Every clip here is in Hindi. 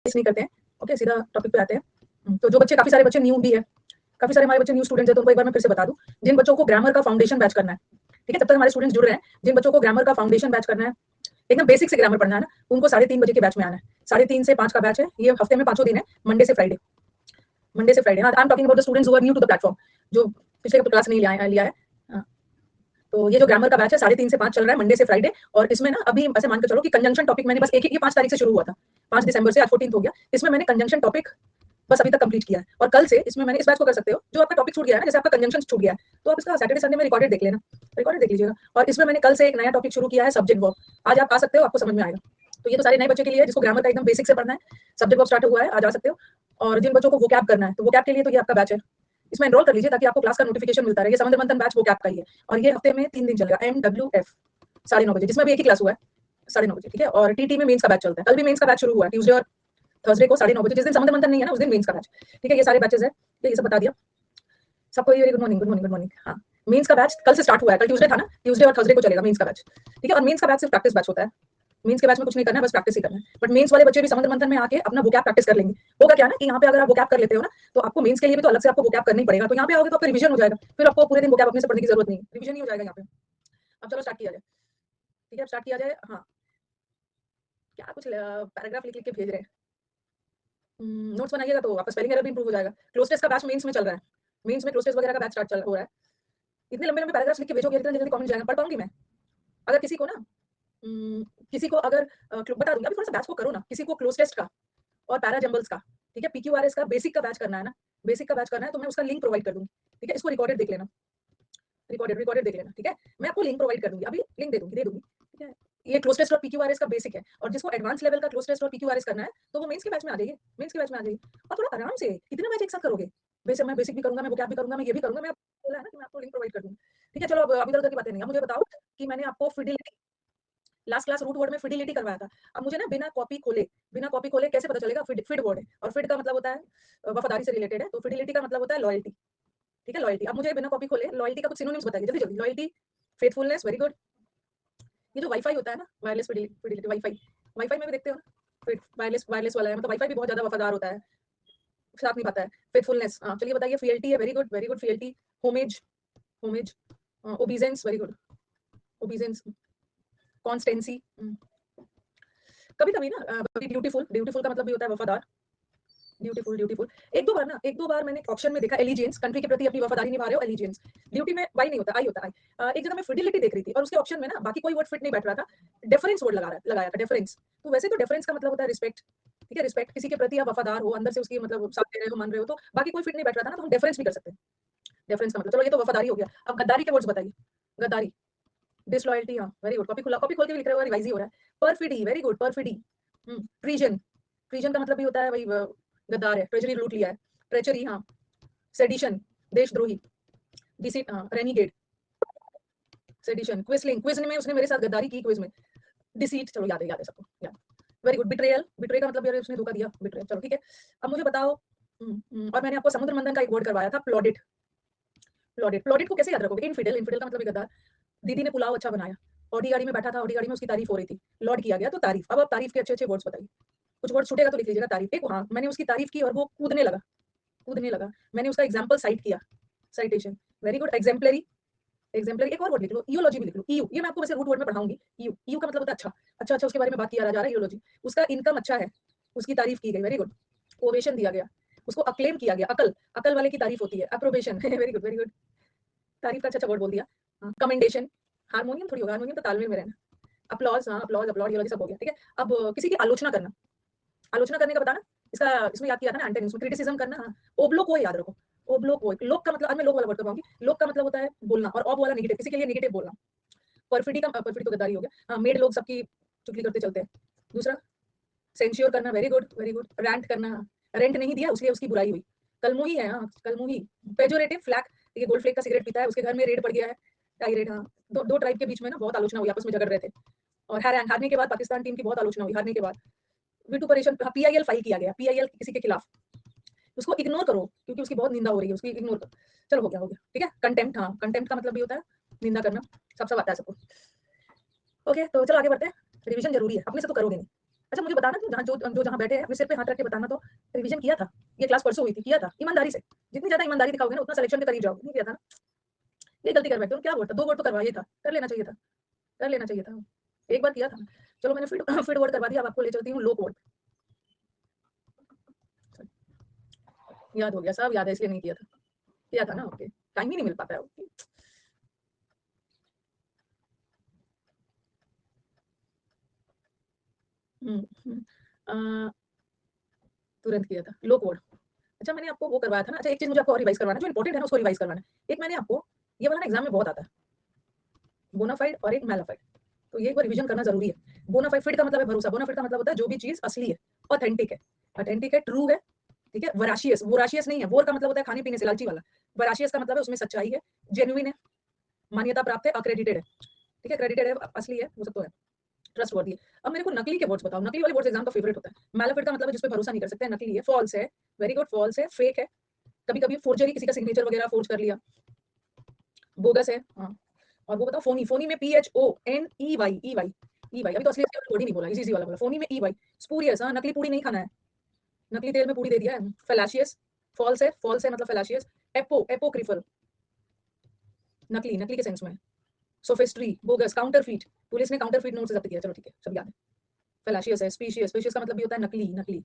नहीं करते हैं। ओके, सीधा टॉपिक पे आते हैं। तो जो बच्चे, काफी सारे बच्चे न्यू भी है, काफी सारे हमारे बच्चे न्यू स्टूडेंट्स हैं, तो उनको एक बार मैं फिर से बता दूं, जिन बच्चों को ग्रामर का फाउंडेशन बैच करना है, ठीक है, जब तक हमारे स्टूडेंट्स जुड़ रहे हैं, जिन बच्चों को ग्रामर का फाउंडेशन बैच करना है, एकदम बेसिक से ग्रामर पढ़ना है ना, उनको 3:30 बजे के बैच में आना है। 3:30 से 5 का बैच है, ये हफ्ते में 5 दिन है, मंडे से फ्राइडे। मंडे से फ्राइडे, हाँ, I am talking about the students who are new to the platform, जो पिछले क्लास नहीं लिया है। हाँ, तो ये जो ग्रामर का बैच है 3:30 से 5 चल रहा है, मंडे से फ्राइडे। और इसमें ना अभी ऐसे मान के चलो कि कंजंक्शन टॉपिक मैंने बस एक ये 5 तारीख से शुरू हुआ था, 5 दिसंबर से, आज 14 हो गया। इसमें मैंने कंजंक्शन टॉपिक बस अभी तक कंप्लीट किया है, और कल से इसमें मैंने इस बैच को कर सकते हो, जो आपका टॉपिक छूट गया है ना, जैसे आपका कंजंक्शन छूट गया है, तो आप इसका सैटरडे संडे में रिकॉर्डेड देख लेना, रिकॉर्डेड देख लीजिएगा। और इसमें मैंने कल से एक नया टॉपिक शुरू किया है, सब्जेक्ट वर्ब। आज आप आ सकते हो, आपको समझ में आएगा। तो ये तो सारे नए बच्चे के लिए है, जिसको ग्रामर का एकदम बेसिक से पढ़ना है, सब्जेक्ट वर्ब स्टार्ट हुआ है, आज आ सकते हो। और जिन बच्चों को वोकैब करना है, तो वोकैब के लिए तो ये आपका बैच है, इसमें एनरोल कर लीजिए, ताकि आपको क्लास का नोटिफिकेशन मिलता रहे। ये समंदर मंथन बैच वोकैब का ही है, और ये हफ्ते में 3 दिन चलेगा, MWF 9:30 बजे, जिसमें भी एक ही क्लास हुआ है 9:30 बजे, ठीक है। और टीटी में मेंस का बैच चलता है, कल भी मेंस का बैच शुरू हुआ है, ट्यूसडे और थर्सडे को 9:30 बजे, जिस दिन समुद्र मंथन नहीं है ना, उस दिन मेंस का बैच, ठीक है। ये सारे बैचेस है, ये सब बता दिया सबको। Very good morning, good morning, good morning. हाँ, मेंस का बैच कल से स्टार्ट हुआ है, कल ट्यूसडे था ना, ट्यूसडे और थर्सडे को चलेगा मेंस का बैच, ठीक है। और मेंस का बैच सिर्फ प्रैक्टिस बैच होता है, मेंस के बैच में कुछ नहीं करना है, बस प्रैक्टिस ही करना है। बट मेंस वाले बच्चे भी समुद्र मंथन में आके अपना वोकैब प्रैक्टिस कर लेंगे। होगा क्या ना कि यहाँ पे अगर आप वोकैब कर लेते हो ना, तो आपको मेंस के लिए भी तो अलग से आपको वोकैब करना ही पड़ेगा। तो यहाँ पे आओगे तो आपका रिवीजन हो जाएगा, फिर आपको पूरे दिन वोकैब अपने से पढ़ने की जरूरत नहीं है, रिवीजन ही हो जाएगा यहाँ पे। अब चलो स्टार्ट किया जाए, ठीक है, स्टार्ट किया जाए। हाँ, क्या कुछ पैराग्राफ लिख लिख के भेज रहे हैं। नोट्स बनाइएगा तो आपका स्पेलिंग एरर भी इंप्रूव हो जाएगा। क्लोज टेस्ट का बैच मेंस में चल रहा है, मेंस में क्लोज टेस्ट वगैरह का बैच स्टार्ट चल हो रहा है। इतने लंबे लंबे पैराग्राफ्स लिख के भेजोगे, इतना जल्दी कॉमेंट जाएगा, पढ़ पाऊंगी मैं? अगर किसी को ना किसी को अगर बता दूंगी, अभी थोड़ा सा बैच को करो ना, किसी को क्लोज टेस्ट का और पैरा जंबल्स का, ठीक है, PQRS का बेसिक का बैच करना है ना, बेसिक का बैच करना है, तो मैं उसका लिंक प्रोवाइड कर दूंगी, ठीक है। इसको रिकॉर्डेड देख लेना, रिकॉर्डेड देख लेना, ठीक है। मैं आपको लिंक प्रोवाइड कर दूंगी, अभी लिंक दे दूंगी, ठीक है। ये क्लोज टेस्ट और PQRS का बेसिक है, और जिसको एडवांस लेवल का क्लोज टेस्ट और PQRS करना है, तो वो मेंस के बैच में आ जाइए, मेंस के बैच में आ जाइए। और थोड़ा आराम से कितना बैच एक साथ करोगे, वैसे मैं बेसिक भी करूंगा, मैं वोकैब भी करूंगा, मैं ये भी करूंगा, मैं बोला है ना कि मैं आपको लिंक प्रोवाइड कर दूंगी, ठीक है। चलो अब इधर उधर की बातें नहीं, अब मुझे बताओ कि मैंने आपको fidelity, last class root word में फिडिलिटी करवाया था। अब मुझे ना बिना कॉपी खोले कैसे पता चलेगा फिड वर्ड है, और फिड का मतलब होता है वफादारी से रिलेटेड है, तो फिडिलिटी का मतलब होता है लॉयल्टी, ठीक है, लॉयल्टी। अब मुझे बिना कॉपी खोले लॉयल्टी का कुछ सिनोनिम्स बताइए जल्दी जल्दी। Loyalty, faithfulness, very good. ये जो वाईफाई होता है ना, वायरलेस फिडिलिटी, वाईफाई, वाईफाई में भी देखते हो ना, वायरलेस वाला है, मतलब वाईफाई भी बहुत ज्यादा वफादार होता है, साथ नहीं पाता है। फेथफुलनेस, हाँ चलिए बताइए। फीएलटी है, very good fealty. Homage, homage, obeisance, very good, obeisance. Constancy, कभी कभी ना ब्यूटीफुल, ब्यूटीफुल का मतलब भी होता है वफादार, ब्यूटीफुल, ब्यूटीफुल। एक दो बार मैंने ऑप्शन में देखा एलिजेंस, कंट्री के प्रति अपनी वफादारी निभा रहे हो, एलिजेंस। ब्यूटी में वाई नहीं होता, आई होता है, आई। एक जगह मैं फिडिलिटी देख रही थी, और उसके ऑप्शन में ना बाकी कोई वर्ड फिट नहीं बैठ रहा था, डेफरेंस वर्ड लगाया था, डेफरेंस। तो वैसे तो डेफरेंस का मतलब होता है रिस्पेक्ट, ठीक है, रिस्पेक्ट, किसी के प्रति आप वफादार हो, अंदर से उसकी मतलब साथ दे रहे हो, मान रहे हो, तो बाकी कोई फिट नहीं बैठ रहा था ना, तो हम डेफरेंस भी कर सकते हैं। डेफरेंस का मतलब, चलो ये तो वफादारी हो गया। अब गद्दारी के वर्ड्स बताइए। गद्दारी, डिसलॉयल्टी, हाँ वेरी गुड, कॉपी खोल के भी लिख रहे हो, रिवाइज ही हो रहा है। परफिडी, वेरी गुड, परफिडी। ट्रीजन, ट्रीजन का मतलब भी होता है वही गद्दार है, ट्रेजरी लूट लिया है। ट्रेचरी, हाँ। सेडिशन, देशद्रोही। डिसीट, हाँ, रेनिगेट, सेडिशन। क्विजलिंग, क्विज में उसने मेरे साथ गद्दारी की, क्विज में। डिसीट, चलो याद है सबको, याद। Very good. बिट्रेयल, बिट्रे का मतलब यार उसने धोखा दिया, बिट्रे, चलो ठीक है। अब मुझे बताओ, और मैंने आपको समुद्र मंथन का एक वर्ड करवाया था, प्लॉडिट। प्लॉडिट, प्लॉडिट को कैसे याद रखोगे? इनफिडेल, इनफिडेल का मतलब भी गद्दार। दीदी ने पुलाव अच्छा बनाया, ऑडी गाड़ी में बैठा था, ऑडी गाड़ी में उसकी तारीफ हो रही थी, लॉर्ड किया गया तो तारीफ। अब आप तारीफ के अच्छे अच्छे वर्ड्स बताइए, कुछ वर्ड छूटेगा तो लिख लीजिएगा। तारीफ, एक, हाँ, मैंने उसकी तारीफ की और वो कूदने लगा, कूदने लगा, मैंने उसका एग्जाम्पल साइट किया, citation, very good. Exemplary, exemplary, एक और वर्ड लिख लो, इयोलॉजी भी लिख लो। ईयू, ये मैं आपको वैसे रूट वर्ड में पढ़ाऊंगी। ईयू, ईयू का मतलब होता है अच्छा, अच्छा अच्छा, उसके बारे में बात किया जा रहा है, इयोलॉजी। उसका इनकम अच्छा है, उसकी तारीफ की गई, वेरी गुड। ओवेशन दिया गया, उसको अक्लेम किया गया, अकल, अकल वाले की तारीफ होती है, approbation, very good, very good. तारीफ का अच्छा वर्ड बोल दिया। कमेंडेशन, हारमोनियम थोड़ी होगा, हारमोनियम तो तालमेल में रहना। अपलॉज, हाँ, अपलॉज, अपलॉड, ये सब हो गया, ठीक है। अब किसी की आलोचना करना, आलोचना करने का बताना, इसका इसमें याद किया था ना एंटोनिम्स में, क्रिटिसिज्म करना, हाँ। ओब्लो को याद रखो, ओब्लो को, लोक का मतलब, आज मैं लोक वाला वर्ड करवाऊंगी। लोक का मतलब होता है बोलना, और ऑब वाला नेगेटिव, किसी के लिए नेगेटिव बोलना। परफिडी का, परफिडी तो गद्दारी हो गया, हाँ, मेड लोग सबकी चुगली करते चलते हैं। दूसरा, सेंश्योर करना, very good, very good. Rant करना, हाँ, रेंट नहीं दिया उसलिए उसकी बुराई हुई, कलमुही है, हाँ, कलमुही। पेजोरेटिव, फ्लैग, ये गोल्ड फ्लेक का सिगरेट पीता है, उसके घर में रेड पड़ गया है, टाइरेट, हाँ। दो ट्राइब के बीच में ना बहुत आलोचना हुई, आपस में झगड़ रहे थे, और हारने के बाद पाकिस्तान टीम की बहुत आलोचना हुई, हारने के बाद। विटुपरेशन, PIL फाइल किया गया, PIL किसी के खिलाफ, उसको इग्नोर करो क्योंकि उसकी बहुत निंदा हो रही है, उसकी इग्नोर करो। चलो हो गया, ठीक है। कंटेम्प्ट, हाँ, कंटेम्प्ट का मतलब भी होता है निंदा करना, सब आता है सबको। ओके, तो चलो आगे बढ़ते हैं। रिवीजन जरूरी है, अपने से तो करोगे नहीं, अच्छा मुझे बताना तो जहाँ बैठे हैं अपने सिर पे हाथ रख के बताना तो रिवीजन किया था, ये क्लास परसों हुई थी, किया था ईमानदारी से, जितनी ज्यादा ईमानदारी दिखाओगे ना उतना सिलेक्शन के करीब जाओगे, नहीं किया था ना, ये गलती कर बैठे हो, क्या बोलता 2 वर्ड तो करवाइए था, कर लेना चाहिए था, कर लेना चाहिए था, एक बार किया था। चलो मैंने फिट फिट वर्ड करवा दिया, अब आपको ले चलती हूँ लोक वर्ड। याद हो गया, सब याद है इसलिए नहीं किया था ना, ओके, टाइम ही नहीं मिल पाता है, ओके। तुरंत किया था लोक वर्ड। अच्छा मैंने आपको वो करवाया था ना, अच्छा एक चीज मुझे आपको और रिवाइज करवाना है, जो इंपॉर्टेंट है ना उसको रिवाइज करवाना है। एक मैंने आपको ये वाला ना एग्जाम में बहुत आता है, बोनाफाइड और एक मैलाफाइड, तो ये एक बार रिवीजन करना जरूरी है। बोनाफाइड फिट का मतलब है भरोसा, बोनाफाइड का मतलब होता है जो भी चीज असली है, ऑथेंटिक है, ट्रू है, ठीक है। वराशियस, वोराशियस नहीं है, वोर का मतलब होता है खाने पीने से लालची वाला, वराशियस का मतलब है उसमें सच्चाई है, जेन्युइन है, मान्यता प्राप्त है, अक्रेडिटेड है, ठीक है, क्रेडिटेड है, असली है, वो सब तो है, ट्रस्ट वर्दी है। अब मेरे को नकली के वर्ड्स बताओ, नकली वाले वर्ड्स एग्जाम का फेवरेट होता है। मैलाफिड का मतलब है जिस पे भरोसा नहीं कर सकते, नकली है, फॉल्स है, वेरी गुड, फॉल्स है, फेक है, कभी कभी फोर्जरी, किसी का सिग्नेचर वगैरह फोर्ज कर लिया, बोगस है, हाँ। और वो बताओ फोनी, फोनी में PHONEY, अभी तो असली वर्ड ही नहीं बोला, इजी वाला बोला, फोनी में EY। स्पूरियस, हाँ, नकली पूड़ी नहीं खाना है, नकली तेल में पूड़ी दे दिया है। फैलाशियस, फॉल्स है मतलब फैलाशियस। एपोक्रिफल, नकली, नकली के सेंस में। सोफिस्ट्री, बोगस, काउंटरफीट, पुलिस ने काउंटरफीट नोट से जब्त किया, चलो ठीक है, सब याद है। फैलाशियस है, स्पीशियस, स्पीशियस का मतलब भी होता है नकली, नकली,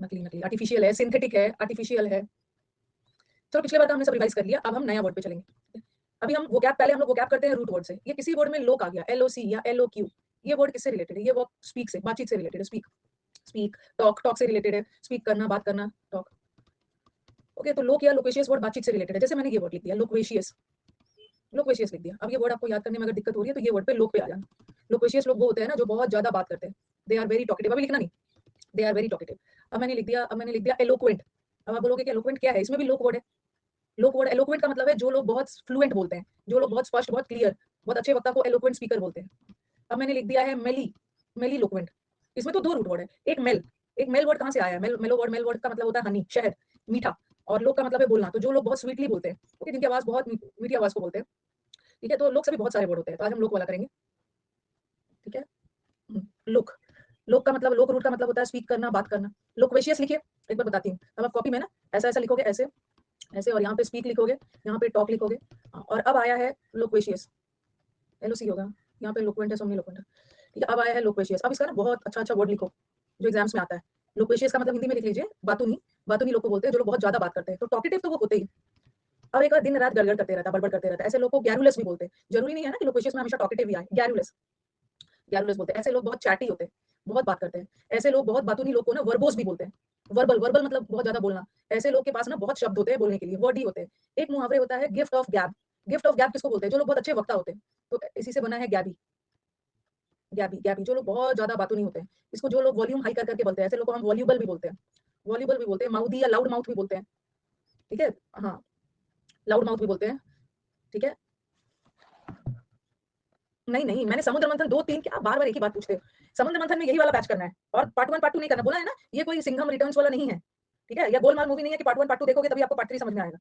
नकली, नकली, आर्टिफिशियल है, सिंथेटिक है, आर्टिफिशियल है। चलो पिछले बार तो हमने सब रिवाइज कर लिया, अब हम नया वर्ड पे चलेंगे। अभी हम वोकैब, पहले हम लोग वोकैब करते हैं रूट वर्ड से। ये किसी वर्ड में लोक आ गया, LOC या LOQ, ये वर्ड किससे रिलेटेड है? ये वर्ड स्पीक से, बातचीत से रिलेटेड है, स्पीक, स्पीक, टॉक, टॉक से रिलेटेड है, स्पीक करना, बात करना, टॉक, ओके। तो लोक या लोकेशियस वर्ड बातचीत से रिलेटेड है, जैसे मैंने ये वर्ड लिख दिया लोक्वेशियस, लोक्वेशियस लिख दिया। अब ये वर्ड आपको याद करने में अगर दिक्कत हो रही है तो ये वर्ड पे लोक पे आ जाना। लोक्वेशियस लोग वो होते हैं ना जो बहुत ज्यादा बात करते हैं, दे आर वेरी टॉकेटिव, अभी लिखना नहीं, दे आर वेरी टॉकेटिव। अब मैंने लिख दिया एलोक्वेंट। अब आप बोलोगे कि एलोक्वेंट क्या है, इसमें भी लोक वर्ड है। लोक वर्ड, एलोक्वेंट का मतलब है जो लोग बहुत फ्लुएंट बोलते हैं, जो लोग बहुत स्पष्ट, बहुत क्लियर, बहुत अच्छे वक्ता को एलोक्वेंट स्पीकर बोलते हैं। अब मैंने लिख दिया है मेली, मेली लोक्वेंट। इसमें तो 2 रूट वर्ड है, एक मेल वर्ड कहाँ से आया है? मेल वर्ड का मतलब होता है हनी, शहद, मीठा, और लोक का मतलब है बोलना, तो जो लोग बहुत स्वीटली बोलते हैं, ओके, जिनकी आवाज बहुत मीठी आवाज को बोलते हैं, ठीक है। तो लोक से भी बहुत सारे वर्ड होते हैं, तो आज हम लोक वाला करेंगे, ठीक है। लोक, लोक का मतलब, लोक रूट का मतलब होता है स्पीक करना, बात करना। लोक्वेशियस लिखिए, एक बार बताती हूँ। अब आप कॉपी में ना ऐसा ऐसा लिखोगे, ऐसे ऐसे, और यहाँ पे स्पीक लिखोगे, यहाँ पे टॉक लिखोगे, और अब आया है लोक्वेशियस, LOC होगा, यहाँ पे लोक्वेंट है, सोमनी लोक्वेंट है, ठीक है। अब आया है लोक्वेशियस। अब इसका ना बहुत अच्छा अच्छा वर्ड लिखो जो एग्जाम्स में आता है। लोक्वेशियस का मतलब हिंदी में लिख लीजिए बातूनी, बातूनी लोग को बोलते हैं जो लोग बहुत ज्यादा बात करते हैं, तो टॉकेटिव तो वो होते ही। अब एक और दिन रात गड़गड़ करते रहता है, बड़बड़ करते रहता है, ऐसे लोग को गैरुलस भी बोलते हैं। जरूरी नहीं है ना कि लोक्वेशियस में हमेशा टॉकेटिव ही आए, गैरुलस, गैरुलस बोलते हैं। ऐसे लोग बहुत चैटी होते हैं, बहुत बात करते हैं। ऐसे लोग, बहुत बातूनी लोग को ना वर्बोस भी बोलते हैं, वर्बल, वर्बल मतलब बहुत ज्यादा बोलना। ऐसे लोग के पास ना बहुत शब्द होते हैं बोलने के लिए, वर्ड ही होते हैं। एक मुहावरे होता है गिफ्ट ऑफ गैब, गिफ्ट ऑफ गैब किसको बोलते हैं? जो लोग बहुत अच्छे वक्ता होते हैं, तो इसी से बना है गैबी, गैबी, गैबी, जो लोग बहुत ज्यादा बातूनी होते हैं। इसको जो लोग वॉल्यूम हाई कर करके बोलते हैं, ऐसे लोग को हम वॉल्यूबल भी बोलते हैं, वॉल्यूबल भी बोलते हैं, माउदी या लाउड माउथ भी बोलते हैं, ठीक है, हाँ, लाउड माउथ भी बोलते हैं, ठीक है। नहीं नहीं, मैंने समुद्र मंथन 2 3 क्या बार बार एक ही बात पूछते हो? समुद्र मंथन में यही वाला बैच करना है, और पार्ट 1 पार्ट 2 नहीं करना, बोला है ना, ये कोई सिंघम रिटर्न्स वाला नहीं है, ठीक है, या गोलमाल मूवी नहीं है कि पार्ट 1 पार्ट 2 देखोगे तभी आपको पार्ट 3 समझ में आएगा,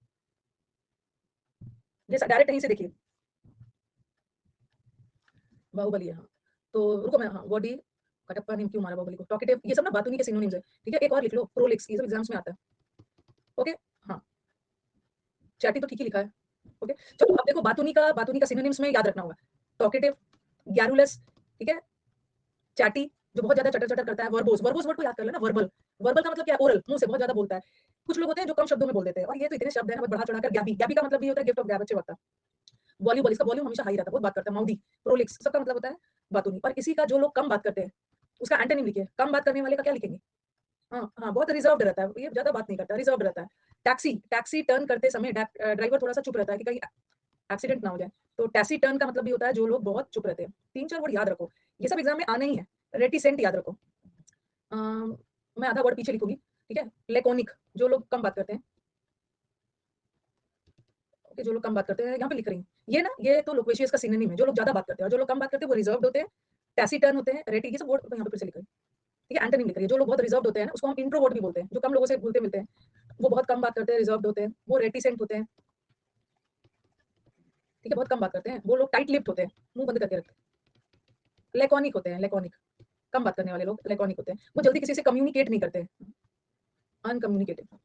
ये डायरेक्ट यहीं से देखिए। बाहुबली है, हाँ। तो रुको मैं, हाँ, बॉडी, कटप्पा ने क्यों मारा बाहुबली को? टॉकेटिव, ये सब ना बातूनी के सिनोनिम्स है, ठीक है। एक और लिख लो, प्रोलिक्स, ये सब एग्जाम्स में आता है, ओके, हाँ। चैटी तो ठीक ही लिखा है, ओके। चलो अब देखो, बातूनी का सिनोनिम्स में याद रखना होगा, टॉकेटिव, गैरुलस, ठीक है, चैटी, जो बहुत ज्यादा चटर चटर करता है, वर्बोस, वर्बोस वर्ड को याद कर लेना, वर्बल, वर्बल का मतलब क्या है? ओरल, मुंह से बहुत ज्यादा बोलता है। कुछ लोग होते हैं जो कम शब्दों में बोल देते हैं, और ये तो इतने शब्द है ना, बढ़ा चढ़ाकर। गैबी, गैबी का मतलब भी होता है गिफ्ट ऑफ गैब, अच्छे वक्ता। वॉल्यूबल, इसका वॉल्यूम हमेशा हाई रहता है, बहुत बात करता है। माउदी, प्रोलिक्स, सबका मतलब होता है बातूनी। और इसी का जो लोग कम बात करते हैं, उसका एंटोनिम लिखिए, कम बात करने वाले का क्या लिखेंगे? हाँ हाँ, बहुत रिजर्व्ड रहता है, ये ज्यादा बात नहीं करता, रिजर्व्ड रहता है। टैक्सी, टैक्सी टर्न करते समय ड्राइवर थोड़ा सा चुप रहता है कि कहीं एक्सीडेंट ना हो जाए, तो टैसी टर्न का मतलब भी होता है जो लोग बहुत चुप रहते हैं। 3 4 वर्ड याद रखो, ये सब एग्जाम में आने ही है। रेटिसेंट याद रखो, मैं आधा वर्ड पीछे लिखूंगी, ठीक है। लेकोनिक, जो लोग कम बात करते हैं, ओके, जो लोग कम बात करते हैं, यहाँ पे लिख रही हूँ। ये ना, ये तो लोक्वेशियस का सिनोनिम है, जो लोग ज्यादा बात करते हैं, और जो लोग कम बात करते हैं वो रिजर्व्ड होते हैं, टैसीटर्न होते हैं, रेटी, ये सब वर्ड यहाँ पे फिर से लिख रही हूँ, ठीक है। एंटोनिम लिख रही है, जो लोग बहुत रिजर्व्ड होते हैं ना, उसको हम इंट्रोवर्ट भी बोलते हैं, जो कम लोगों से घुलते मिलते हैं, वो बहुत कम बात करते हैं, रिजर्व्ड होते हैं, वो रेटिसेंट होते हैं, ठीक है, बहुत कम बात करते हैं। वो लोग टाइट लिप्ड होते हैं, मुंह बंद करके रखते हैं। लेकॉनिक होते हैं, लेकॉनिक, कम बात करने वाले लोग लैकोनिक होते हैं, वो जल्दी किसी से कम्युनिकेट नहीं करते, अनकम्युनिकेटिव।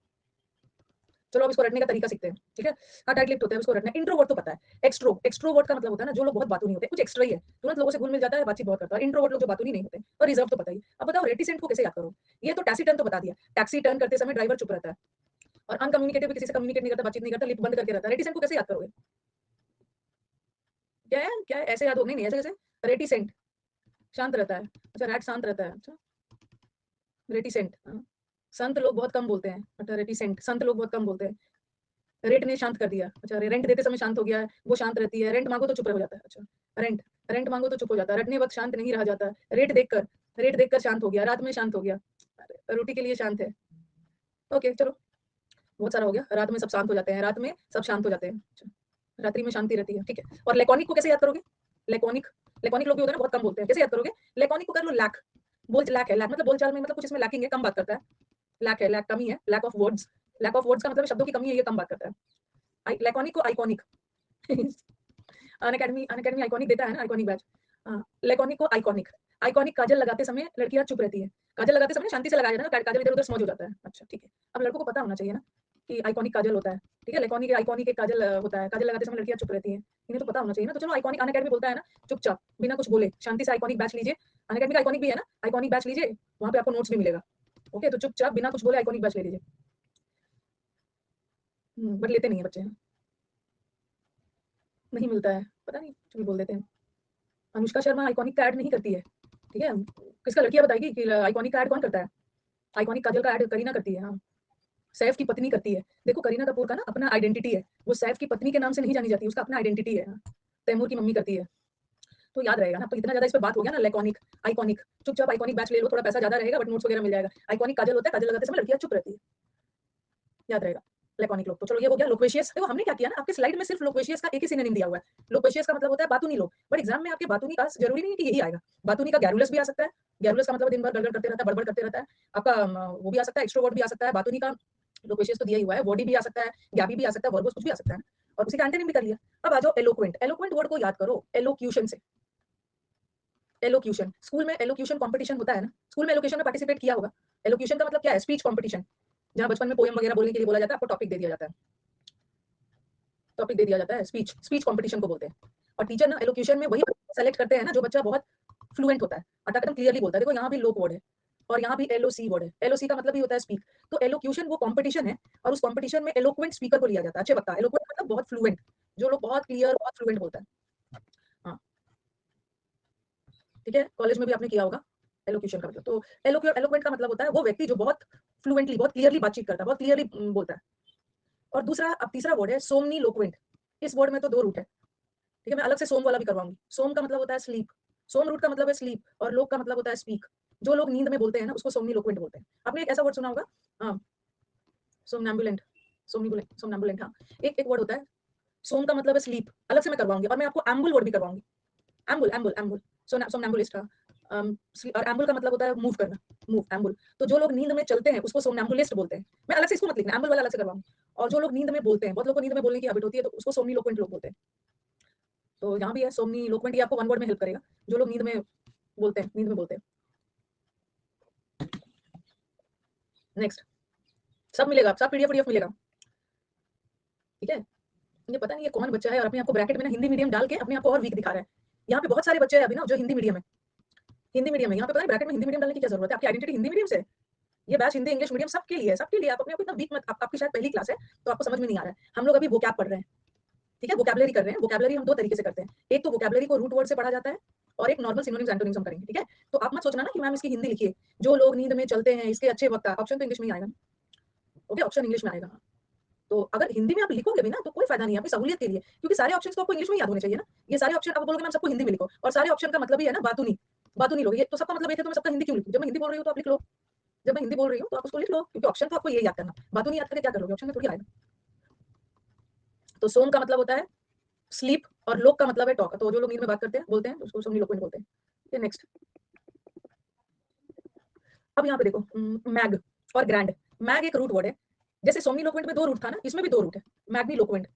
चलो अब इसको रटने का तरीका सीखते हैं, ठीक है। हाँ टाइट लिप्ड होते हैं, उसको रटना है। इंट्रोवर्ट तो पता है, एक्सट्रोवर्ट का मतलब होता है ना जो लोग बहुत बातूनी होते हैं, कुछ एक्स्ट्रा ही है, तुरंत लोगों से घुल मिल जाता है, बातचीत बहुत करता है। इंट्रोवर्ट लोग जो बातूनी नहीं होते और रिजर्व तो पता ही। अब बताओ रेटिसेंट को कैसे याद करो? ये तो टैसिटर्न तो बता दिया, टैक्सी टर्न करते समय ड्राइवर चुप रहता है, और अनकम्युनिकेटिव किसी से कम्युनिकेट नहीं करता, बातचीत नहीं करता, लिप बंद करके रहता है। रेटिसेंट को कैसे याद करोगे? क्या है ऐसे याद हो? नहीं ऐसे कैसे? रेटिसेंट शांत रहता है, अच्छा रैट शांत रहता है, अच्छा रेटिसेंट। संत लोग बहुत कम बोलते हैं, अच्छा रेटिसेंट, संत लोग बहुत कम बोलते हैं। रेट ने शांत कर दिया, अच्छा रेंट देते समय शांत हो गया है, वो शांत रहती है। रेंट मांगो तो चुप हो जाता है, अच्छा रेंट रेंट मांगो तो चुप हो जाता है, रटने वक्त शांत नहीं रहा जाता। रेट देखकर शांत हो गया, रात में शांत हो गया, रोटी के लिए शांत है। ओके चलो बहुत सारा हो गया। रात में सब शांत हो जाते हैं, रात में सब शांत हो जाते हैं, अच्छा, रात्रि में शांति रहती है, ठीक है। और लेकोनिक को कैसे याद करोगे? लेकोनिक लेकोनिक लोग भी होते हैं ना, बहुत कम बोलते हैं, कैसे याद करोगे? लेकोनिक को कर लो लैक, लैक है, लैक मतलब बोलचाल में मतलब कुछ इसमें लैकिंग है, कम बात करता है। लैक है, लैक कमी है, लैक ऑफ वर्ड्स का मतलब शब्दों की कमी है, ये कम बात करता है। लेकोनिक को आइकॉनिक अनअकैडमी आइकॉनिक देता है ना, आइकॉनिक बैच। लेकोनिक को आइकॉनिक, आइकॉनिक काजल लगाते समय लड़कियां चुप रहती है, काजल लगाते समय शांति से लगाया जाता है ना, काजल इधर उधर स्मोज हो जाता है, अच्छा ठीक है। अब लड़कों को पता होना चाहिए ना कि आइकॉनिक काजल होता है, ठीक है। आइकॉनिक एक काजल होता है, काजल लगाते समय लड़कियां चुप रहती हैं, इन्हें तो पता होना चाहिए ना। तो चलो आइकॉनिक अनअकैडमी बोलता है ना चुपचाप बिना कुछ बोले शांति से आइकॉनिक बैच लीजिए। अनअकैडमी का आइकॉनिक भी है ना, आइकॉनिक बैच लीजिए, वहां पे आपको नोट्स भी मिलेगा। ओके तो चुपचाप बिना कुछ बोले आइकॉनिक बैच ले लीजिए। बट लेते नहीं है बच्चे, नहीं मिलता है, पता नहीं कुछ भी बोल देते हैं। अनुष्का शर्मा आइकॉनिक का ऐड नहीं करती है, ठीक है। किसका लड़कियां बताएगी कि आइकॉनिक का ऐड कौन करता है? आइकॉनिक काजल का ऐड करीना करती है, हाँ सैफ की पत्नी करती है। देखो करीना कपूर का ना अपना आइडेंटिटी है, वो सैफ की पत्नी के नाम से नहीं जानी जाती, उसका अपना आइडेंटिटी है। हाँ। तैमूर की मम्मी करती है, तो याद रहेगा ना। तो इतना ज्यादा इस पे बात हो गया ना, लेकोनिक आइकॉनिक, चुपचाप आइकॉनिक बैच ले लो, थोड़ा पैसा ज्यादा रहेगा बट नोट्स वगैरह मिल जाएगा। आइकॉनिक काजल होता है, काजल लगाते समय लड़कियां चुप रहती है, याद रहेगा। लेकोनिक लोग तो चलो ये हो गया। लोक्वेशियस देखो हमने क्या किया ना, आपके स्लाइड में सिर्फ लोक्वेशियस का एक ही सिनोनिम दिया हुआ है। लोक्वेशियस का मतलब होता है बातूनी लोग, बट एग्जाम में आपके बातूनी का जरूरी नहीं है कि यही आएगा। बातूनी का गैरुलस भी आ सकता है, गैरुलस का मतलब दिन भर गड़गड़ करते रहता है, बड़बड़ करते रहता है। आपका वो भी आ सकता है, एक्सट्रोवर्ट भी आ सकता है। बातूनी का लोक्वेशियस तो दिया ही हुआ है, बॉडी भी आ सकता है, गैबी भी आ सकता है, वर्बोस कुछ भी आ सकता है, और उसी का एंटोनिम भी कर लिया। अब आ जाओ एलोक्वेंट, एलोक्वेंट वर्ड को याद करो एलोक्यूशन से। एलोक्यूशन, स्कूल में एलोक्यूशन कंपटीशन होता है ना, स्कूल में एलोक्यूशन में पार्टिसिपेट किया होगा। एलोक्यूशन का मतलब क्या है? स्पीच कंपटीशन, जहां बचपन में पोएम वगैरह बोलने के लिए बोला जाता है, आपको टॉपिक दे दिया जाता है, टॉपिक दे दिया जाता है, स्पीच कंपटीशन को बोलते हैं। और टीचर ना एलोक्यूशन में वही सेलेक्ट करते हैं ना जो बच्चा बहुत फ्लुएंट होता है, अटकटम क्लियरली बोलता है। देखो यहाँ भी लोक वर्ड है और यहाँ भी एलओसी वर्ड है, एलओसी का मतलब भी होता है स्पीक। तो एलोक्यूशन वो कंपटीशन है, और उस कंपटीशन में एलोक्वेंट स्पीकर को लिया जाता है, अच्छे वक्ता। एलोक्वेंट मतलब बहुत फ्लुएंट, जो लोग बहुत क्लियर बहुत फ्लुएंट बोलता है। हाँ ठीक है, कॉलेज में भी आपने किया होगा एलोक्यूशन का मतलब। तो एलोक्वेंट का मतलब होता है वो व्यक्ति जो बहुत फ्लुएंटली बहुत क्लियरली बातचीत करता है, बहुत क्लियरली बोलता है। और दूसरा अब तीसरा वर्ड है सोमनी लोक्वेंट। इस वर्ड में तो दो रूट है, ठीक है। मैं अलग से सोम वाला भी करवाऊंगी। सोम का मतलब होता है स्लीप, सोम रूट का मतलब है स्लीप, और लोक का मतलब होता है स्पीक। जो लोग नींद में बोलते हैं ना उसको सोमनी लोक्वेंट बोलते हैं। आपने एक ऐसा वर्ड सुना होगा, हाँ सोमनैम्बुलेंट, सोमनैम्बुलेंट, हाँ। एक वर्ड होता है सोम का मतलब है स्लीप, अलग से मैं करवाऊंगी। और मैं आपको एम्बुल वर्ड भी करवाऊंगी, एम्बुल एम्बुल एम्बुल, सोमनैम्बुलिस्ट, हाँ। और एम्बुल का मतलब होता है मूव करना, मूव एम्बुल। तो जो लोग नींद में चलते हैं उसको सोमनैम्बुलिस्ट बोलते हैं। मैं अलग से इसको मत लिखना, एम्बुल वाला अलग से करवाऊंगी। और जो लोग नींद में बोलते हैं, बहुत लोगों को नींद में बोलने की हैबिट होती है, तो उसको सोमनी लोक्वेंट लोग बोलते हैं। तो यहाँ भी है सोमनी लोक्वेंट, ये आपको वन वर्ड में हेल्प करेगा, जो लोग नींद में बोलते हैं, नींद में बोलते हैं। नेक्स्ट सब मिलेगा, सब पीडीएफ मिलेगा, ठीक है। मुझे पता नहीं ये कौन बच्चा है और अपने आपको ब्रैकेट में ना हिंदी मीडियम डाल के अपने आपको और वीक दिखा रहा है। यहाँ पे बहुत सारे बच्चे हैं अभी ना जो हिंदी मीडियम है, हिंदी मीडियम है। यहाँ पे पता है ब्रैकेट में हिंदी मीडियम डालने की क्या जरूरत है? आपकी आइडेंटिटी हिंदी मीडियम से है। ये बैच हिंदी इंग्लिश मीडियम सबके लिए है, सबके लिए। आप अपने आप को इतना वीक मत, आपकी शायद पहली क्लास है तो आपको समझ में नहीं आ रहा है। हम लोग अभी वोकैब पढ़ रहे हैं, ठीक है, वोकैबुलरी कर रहे हैं। वोकैबुलरी हम दो तरीके से करते हैं, एक तो वोकैबुलरी को रूट वर्ड से पढ़ा जाता है, और एक नॉर्मल सिनोनिम्स एंटोनिम्स हम करेंगे, ठीक है। तो आप मत सोचना ना कि मैम इसकी हिंदी लिखिए, जो लोग नींद में चलते हैं इसके अच्छे वक्ता, ऑप्शन तो इंग्लिश में ही आएगा, ओके ऑप्शन इंग्लिश में आएगा। तो अगर हिंदी में आप लिखोगे भी ना तो कोई फायदा नहीं है आपकी सहूलियत के लिए, क्योंकि सारे ऑप्शंस तो आपको इंग्लिश में याद होने चाहिए ना। ये सारे ऑप्शन आप बोलोगे मैम सबको हिंदी में लिखो, और सारे ऑप्शन का मतलब ही है ना बातूनी, बातूनी लोग, ये तो सबका मतलब एक है, तो मैं सबका हिंदी क्यों लिखूं? जब मैं हिंदी बोल रही हूँ तो आप लिख लो, जब मैं हिंदी बोल रही हूँ तो आप उसको लिख लो, क्योंकि ऑप्शन तो आपको ये याद करना, बातूनी याद करके क्या कर लोगे, ऑप्शन में थोड़ी आएगा। तो सोम का मतलब होता है स्लीप, और लोक का मतलब है टॉक। तो जो लोग नींद में बात करते हैं बोलते हैं उसको सोमनी लोक्वेंट बोलते हैं। ये नेक्स्ट, अब यहाँ पे देखो मैग और ग्रैंड। मैग एक रूट वर्ड है, जैसे सोमनी लोक्वेंट में दो रूट था ना, इसमें भी दो रूट है, मैग्नी लोक्वेंट।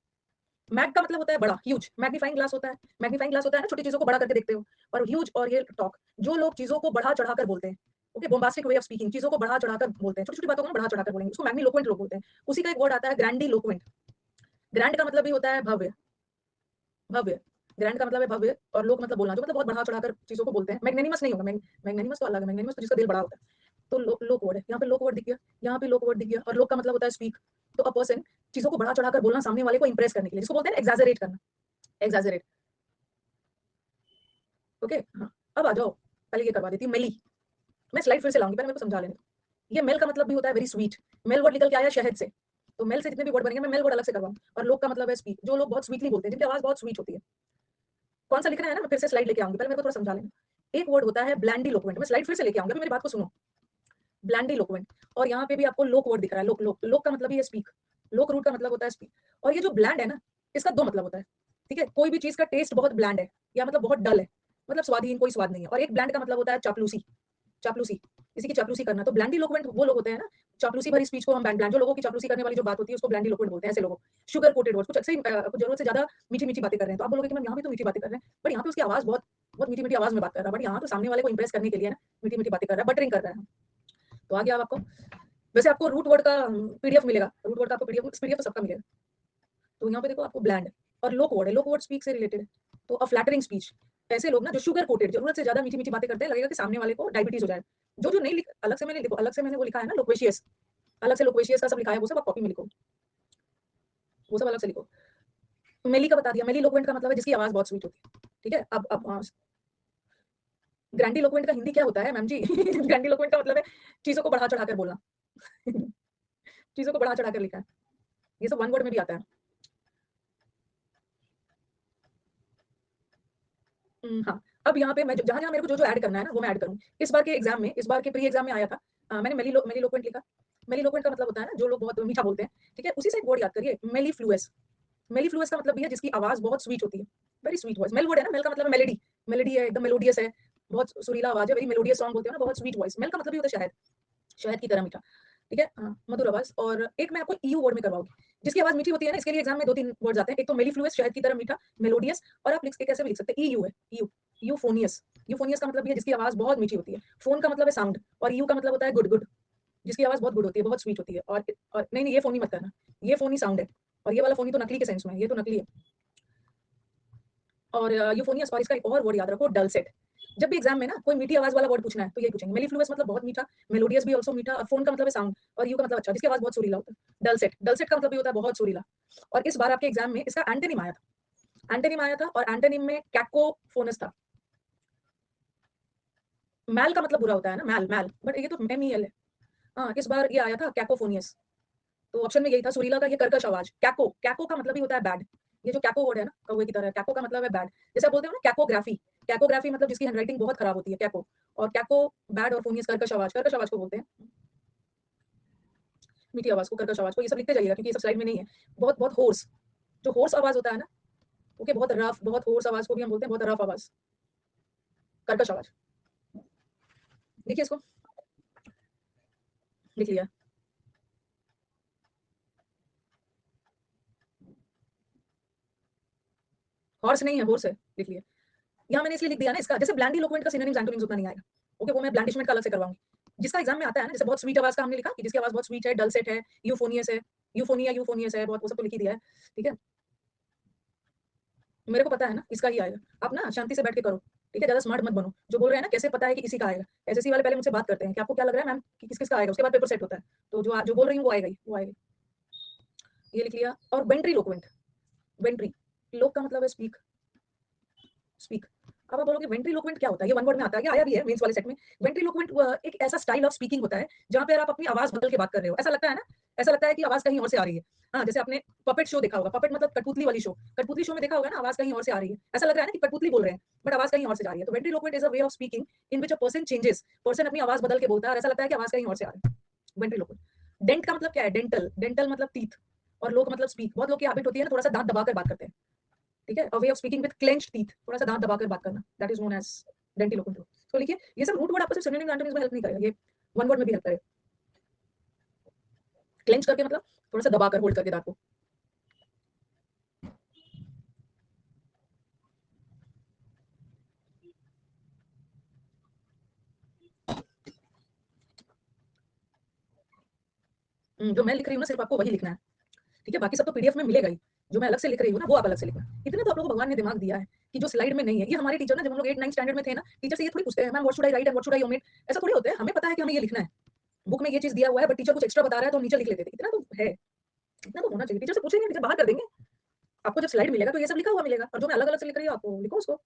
मैग का मतलब होता है बड़ा, ह्यूज। मैग्नीफाइंग ग्लास होता है, मैग्नीफाइंग ग्लास होता है ना, छोटी चीजों को बड़ा करके देखते हो। और ह्यूज और ये टॉक, जो लोग चीजों को बढ़ा चढ़ाकर बोलते हैं, ओके, बोम्बास्टिक वे ऑफ स्पीकिंग, चीजों को बढ़ा चढ़ाकर बोलते हैं, छोटी छोटी बातों को बढ़ा चढ़ाकर बोलेंगे, उसको मैग्नीलोक्वेंट लोग बोलते हैं। उसी का एक वर्ड आता है ग्रैंडीलोक्वेंट। ग्रैंड का मतलब भी होता है भव्य, भव्य। ग्रैंड का मतलब है भव्य, और लोक मतलब बोलना, जो मतलब बहुत बढ़ा चढ़ाकर चीजों को बोलते हैं। मैग्नेनिमस नहीं होगा, मैग्नेनिमस तो अलग है, मैग्नेनिमस तो जिसका दिल बड़ा होता है। तो लोक वर्ड है, यहाँ पे लोक वर्ड दिख गया, यहाँ पे लोक वर्ड दिख गया, और लोक का मतलब होता है स्पीक। तो अ पर्सन, चीजों को बढ़ा चढ़ाकर बोलना सामने वाले को इंप्रेस करने के लिए, जिसको बोलते हैं एग्जैजरेट करना, एग्जैजरेट। ओके, हाँ। अब आ जाओ, पहले ये करवा देती हूँ, मेली। मैं स्लाइड फिर से लाऊंगी, पहले मेरे को समझा लेने दो। ये मेल का मतलब भी होता है वेरी स्वीट। मेल वर्ड निकल के आया शहद से, तो मेल से जितने भी वर्ड बनेंगे मैं मेल वर्ड अलग से करवाऊँ। और लोक का मतलब है स्पीक, जो लोग बहुत स्वीटली बोलते हैं, जिनकी आवाज बहुत स्वीट होती है। कौन सा लिखना है ना, मैं फिर से स्लाइड लेके आऊंगी, पहले मेरे को थोड़ा समझा लेना। एक वर्ड होता है ब्लैंडीलोक्वेंट, मैं स्लाइड फिर से लेके आऊंगी, मेरी बात को सुनो। ब्लैंडीलोक्वेंट, और यहाँ पे भी आपको लोक वर्ड दिख रहा है, लोक, लोक, लोक का मतलब ही है स्पीक। लोक रूट का मतलब होता है स्पीक। और ये जो ब्लैंड है ना, इसका दो मतलब होता है, ठीक है। कोई भी चीज का टेस्ट बहुत ब्लैंड है, या मतलब बहुत डल है, मतलब स्वादहीन, कोई स्वाद नहीं है। और एक ब्लैंड का मतलब होता है चापलूसी, चापलूसी, किसी की चापलूसी करना। तो ब्लैंडीलोक्वेंट वो लोग होते हैं ना, चापलूसी भरी स्पीच को हम ब्लैंड, जो लोगों की चापलूसी करने वाली जो बात होती है उसको ब्लैंडीलोक्वेंट बोलते हैं। ऐसे लोगों, शुगर कोटेड वर्ड्स, कुछ ऐसे ही कुछ जरूरत से ज्यादा मीठी मीठी बातें कर रहे हैं, तो आप बोलोगे कि मैम यहाँ भी तो मीठी बातें कर रहे हैं, बट यहाँ पे उसकी आवाज बहुत बहुत मीठी मीठी आवाज में बात कर रहा है, बट यहाँ तो सामने वाले को इंप्रेस करने के लिए ना मीठी मीठी बातें कर रहा है, बटरिंग कर रहा है। तो आ गया अब आपको, वैसे आपको रूट वर्ड का पीडीएफ मिलेगा, रूट वर्ड का आपको पीडीएफ तो सबका मिलेगा। तो यहाँ पे देखो आपको ब्लैंड और लोक वर्ड है, लोक वर्ड स्पीक से रिलेटेड है। तो अ फ्लैटरिंग स्पीच, ऐसे लोग ना जो शुगर कोटेड, जरूरत से ज्यादा मीठी मीठी बातें करते हैं, लगेगा कि सामने वाले को डायबिटीज हो जाए। जो जो नहीं अलग से मैंने देखो, अलग से मैंने वो लिखा है ना लोक्वेशियस, अलग से लोक्वेशियस का सब लिखा है, वो सब आप कॉपी में लिखो, वो सब अलग से लिखो। मेली का बता दिया, मेली लोक्वेंट का मतलब है जिसकी आवाज बहुत स्वीट होती है, ठीक है। अब ग्रैंडी लोक्वेंट का हिंदी क्या होता है मैम जी? ग्रैंडी लोक्वेंट का मतलब है चीजों को बढ़ा चढ़ा कर बोलना। चीजों को बढ़ा चढ़ा कर लिखा है, ये सब वन वर्ड में भी आता है। हाँ। अब यहाँ पे मैं जहाँ जहाँ मेरे को जो जो ऐड करना है ना, वो मैं ऐड करूँ। इस बार के एग्जाम में, इस बार के प्री एग्जाम में आया था, मैंने मेलीलोक्वेंट लिखा। मेलीलोक्वेंट का मतलब होता है ना जो लोग बहुत मीठा बोलते हैं, ठीक है। उसी से एक वर्ड याद करिए, मेलीफ्लुअस। मेलीफ्लुअस का मतलब भी है जिसकी आवाज बहुत स्वीट होती है, very sweet voice. Mail word है ना, मेल का मतलब है मेलेडी, मेलेडी है, एकदम मेलोडियस है, बहुत सुरीला आवाज है, वेरी मेलोडियस सॉन्ग बोलते हो ना, बहुत स्वीट वॉइस। मेल का मतलब भी होता है शहद, शहद की तरह मीठा, ठीक है। हाँ, मधुर आवाज। और एक मैं आपको ईयू वर्ड में करवाऊंगी, जिसकी आवाज मीठी होती है ना, इसके लिए एग्जाम में दो तीन वर्ड आते हैं। एक तो मेलीफ्लुअस, शहद की तरह मीठा, मेलोडियस, और आप कैसे भी लिख सकते हैं ईयू है, ईयू, यूफोनियस। यूफोनियस का मतलब भी है जिसकी आवाज बहुत मीठी होती है। फोन का मतलब है साउंड, और यू का मतलब होता है गुड, गुड, जिसकी आवाज बहुत गुड होती है, बहुत स्वीट होती है। और नहीं नहीं, ये फोनी मत करना, ये फोनी साउंड है, और ये वाला फोनी तो नकली के सेंस में है, ये तो नकली है। और यूफोनियस, और इसका एक और वर्ड याद रखो, डलसेट। जब भी एग्जाम में ना कोई मीठी आवाज वाला वर्ड पूछना है तो यही पूछेंगे। मेलीफ्लुअस मतलब बहुत मीठा, मेलोडियस भी ऑल्सो मीठा, और फोन का मतलब है साउंड, और यू का मतलब अच्छा, जिसकी आवाज बहुत सुरीला होता है। डलसेट, डलसेट का मतलब भी होता है बहुत सुरीला। और इस बार आपके एग्जाम में इसका एंटोनिम आया था, एंटोनिम आया था, और एंटोनिम में कैकोफोनस था। मैल का मतलब बुरा होता है ना, मैल, मैल, बट ये तो MEL है। हाँ, इस बार ये आया था कैकोफोनियस। तो ऑप्शन में यही था, सुरीला का ये कर्कश आवाज। कैको, कैको का मतलब ही होता है बैड। ये जो कैको वर्ड है ना, कौवे की तरह, कैको का मतलब है बैड। जैसे आप बोलते हो ना कैकोग्राफी, कैकोग्राफी मतलब जिसकी हैंडराइटिंग बहुत खराब होती है, कैको। और कैको बैड, और फोनियस कर्कश आवाज, कर्कश आवाज को बोलते हैं, मीठी आवाज को, कर्कश आवाज को। ये सब लिखते जाइएगा क्योंकि ये सब स्लाइड में नहीं है। बहुत बहुत होर्स, जो होर्स आवाज होता है ना, ओके, बहुत रफ, बहुत होर्स आवाज को भी हम बोलते हैं बहुत रफ आवाज, कर्कश आवाज। देखिए इसको, लिख लिया। हॉर्स नहीं है, होर्स है, लिख लिया। यहाँ मैंने इसलिए लिख दिया ना इसका, जैसे ब्लैंडीलोक्वेंट का सिनोनिम्स एंटोनिम्स उतना नहीं आएगा, ओके, वो मैं ब्लैंडिशमेंट का अलग से करवाऊंगी। जिसका एग्जाम में आता है ना, जैसे बहुत स्वीट आवाज का हमने लिखा कि जिसकी आवाज बहुत स्वीट है, डलसेट है, यूफोनियस है, यूफोनियस है, बहुत, वो सब तो लिख ही दिया है, ठीक है। मेरे को पता है ना इसका ही आएगा। आप ना शांति से बैठ के करो, ठीक है, ज्यादा स्मार्ट मत बनो। जो बोल रहे हैं ना कैसे पता है कि इसी का आएगा, एसएससी वाले पहले मुझसे बात करते हैं कि आपको क्या लग रहा है मैम कि किस किस का आएगा, उसके बाद पेपर सेट होता है। तो जो बोल रही हूँ वो आएगा ही, वो आएगा। ये लिख लिया। और वेंट्रीलोक्वेंट, वेंट्री, लोक का मतलब है स्पीक, स्पीक। अब आप बोलोगे वेंट्रीलोक्वेंट क्या होता है, ये वन वर्ड में आता है, ये आया भी है मेंस वाले सेट में। वेंट्रीलोक्वेंट एक ऐसा स्टाइल ऑफ स्पीकिंग होता है जहाँ पे आप अपनी आवाज बदल के बात कर रहे हो, ऐसा लगता है ना, ऐसा लगता है कि आवाज कहीं और से आ रही है। हाँ, जैसे आपने पपेट शो देखा होगा, पपेट मतलब कठपुतली वाली शो, कठपुतली शो में देखा होगा ना, आवाज कहीं और से आ रही है, ऐसा लग रहा है ना कि कठपुतली बोल रहे हैं, बट आवाज कहीं और से जा रही है। तो ventriloquent is a way of speaking in which a person changes, person अपनी आवाज बदल के बोलता है और ऐसा लगता है कि आवाज कहीं और से आ रही है, वेंट्रीलोक्वेंट। डेंट का मतलब क्या है, डेंटल, डेंटल मतलब टीथ, और लोक मतलब स्पीक। बहुत लोग की हैबिट होती है ना थोड़ा सा दांत दबाकर बात करते हैं, ठीक है, a way of speaking with clenched teeth, थोड़ा सा दांत दबाकर बात करना, that is known as dentiloquent. तो लिखिए, ये सब रूट वर्ड आपको सिर्फ सिनोनिम एंटोनिम्स में हेल्प नहीं करेगा, ये वन वर्ड में भी हेल्प करेगा। क्लेंच करके मतलब थोड़ा सा दबाकर, होल्ड करके दांत को। जो मैं लिख रही हूँ ना सिर्फ आपको वही लिखना है, ठीक है? बाकी सब तो पीडीएफ में मिलेगा ही। जो मैं अलग से लिख रही हूँ ना वो आप अलग से लिखना। इतना तो आप लोगों को भगवान ने दिमाग दिया है कि जो स्लाइड में नहीं है। ये हमारे टीचर ना जब हम लोग 8-9 स्टैंडर्ड में थे ना, टीचर से ये थोड़ी पूछते हैं, ma'am what should I right and what should I omit? ऐसा थोड़ी होता है, हमें पता है कि हमें ये लिखना है। बुक में ये चीज़ दिया हुआ है बट टीचर कुछ एक्स्ट्रा बता रहा है तो हम नीचे लिख लेते थे। इतना तो है, इतना तो होना चाहिए। टीचर से पूछेंगे, टीचर बाहर कर देंगे। आपको जब स्लाइड मिलेगा तो ये सब लिखा हुआ मिलेगा और जो मैं अलग-अलग से लिख रही हूँ आपको लिखो उसको।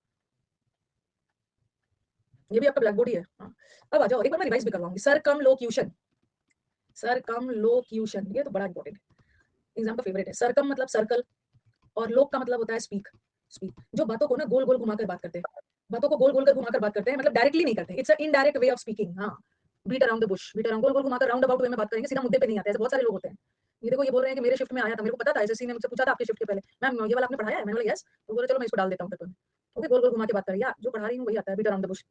ये भी आपका ब्लैक बोर्ड ही है। हाँ, अब आ जाओ एक बार मैं रिवाइज़ भी करवाऊँगी। सरकमलोक्यूशन, सरकमलोक्यूशन ये तो बड़ा इंपॉर्टेंट है। एग्ज़ाम का फेवरेट है। सरकम मतलब सर्कल और लोक का मतलब होता है स्पीक। स्पीक जो बातों को ना गोल-गोल घुमाकर बात करते हैं। बातों को गोल-गोल कर घुमाकर बात करते हैं मतलब डायरेक्टली नहीं करते। It's a indirect way of speaking. हाँ, beat around the bush, beat around गोल-गोल घुमाकर राउंड अबाउट वे में बात करेंगे, सीधा मुद्दे पे नहीं आते। ऐसे बहुत सारे लोग होते हैं। ये देखो ये बोल रहे हैं कि मेरे शिफ्ट में आया था, मेरे को पता था एसएससी ने मुझसे पूछा था आपके शिफ्ट के पहले, मैम ये वाला आपने पढ़ाया है? मैंने बोला यस। तो बोले चलो मैं इसको डाल देता हूँ फिर तो। ओके गोल-गोल घुमा के बात करें या जो पढ़ा रही हूँ वही आता है बीट अराउंड द बुश।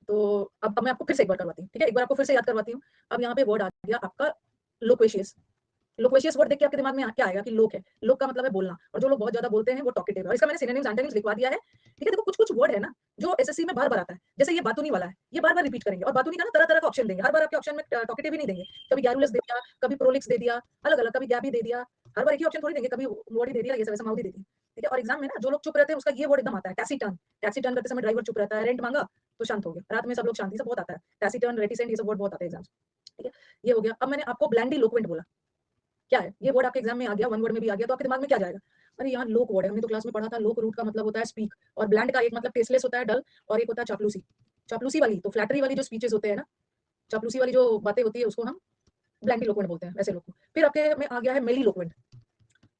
तो अब मैं आपको फिर से एक बार करवाती हूँ, ठीक है? एक बार आपको फिर से याद करवाती हूँ। अब यहाँ पे वर्ड आ गया आपका लोक्वेशियस। लोक्वेशियस वर्ड देख के आपके दिमाग में क्या आएगा कि लोक है। लोक का मतलब है बोलना और जो लोग बहुत ज़्यादा बोलते हैं वो टॉकेटिव है और इसका मैंने सिनोनिम्स एंटोनिम्स लिखवा दिया है। ठीक है? देखो कुछ-कुछ वर्ड है ना जो एसएससी में बार-बार आता है। जैसे ये बातूनी वाला है, ये बार-बार रिपीट करेंगे और बातूनी का ना तरह-तरह का ऑप्शन देंगे। हर बार आपके ऑप्शन में टॉकेटिव ही नहीं देंगे। कभी गैरुलस दे दिया, कभी प्रोलिक्स दे दिया, अलग-अलग कभी गैबी दे दिया। हर बार एक ही ऑप्शन थोड़ी देंगे, कभी वर्ड ही दे दिया, ये सब ऐसा माउथ ही दे दी। ठीक है? और एग्जाम में ना जो लोग चुप रहते हैं उसका ये वर्ड एकदम आता है टैसिटर्न। टैसिटर्न करते समय ड्राइवर चुप रहता है, रेंट माँगा तो शांत हो गया। रात में सब लोग शांति से बहुत आता है। टैसिटर्न, रेटिसेंट ये सब वर्ड बहुत आते हैं एग्जाम्स। ठीक है? ये हो गया। अब मैंने आपको ब्लैंडिलोक्वेंट बोला। क्या है? ये वर्ड आपके एग्जाम में आ गया, वन वर्ड में भी आ गया, तो आपके दिमाग में क्या जाएगा? अरे यार लोक वर्ड है, हमने तो क्लास में पढ़ा था लोक रूट का मतलब होता है स्पीक और ब्लैंड का एक मतलब टेस्टलेस होता है डल और एक होता है चापलूसी। चापलूसी वाली तो फ्लैटरी वाली जो स्पीचेस होते हैं ना, चापलूसी वाली जो बातें होती है उसको हम ब्लैंडिलोक्वेंट बोलते हैं, वैसे लोग को। फिर आपके में आ गया है मेलिलोक्वेंट,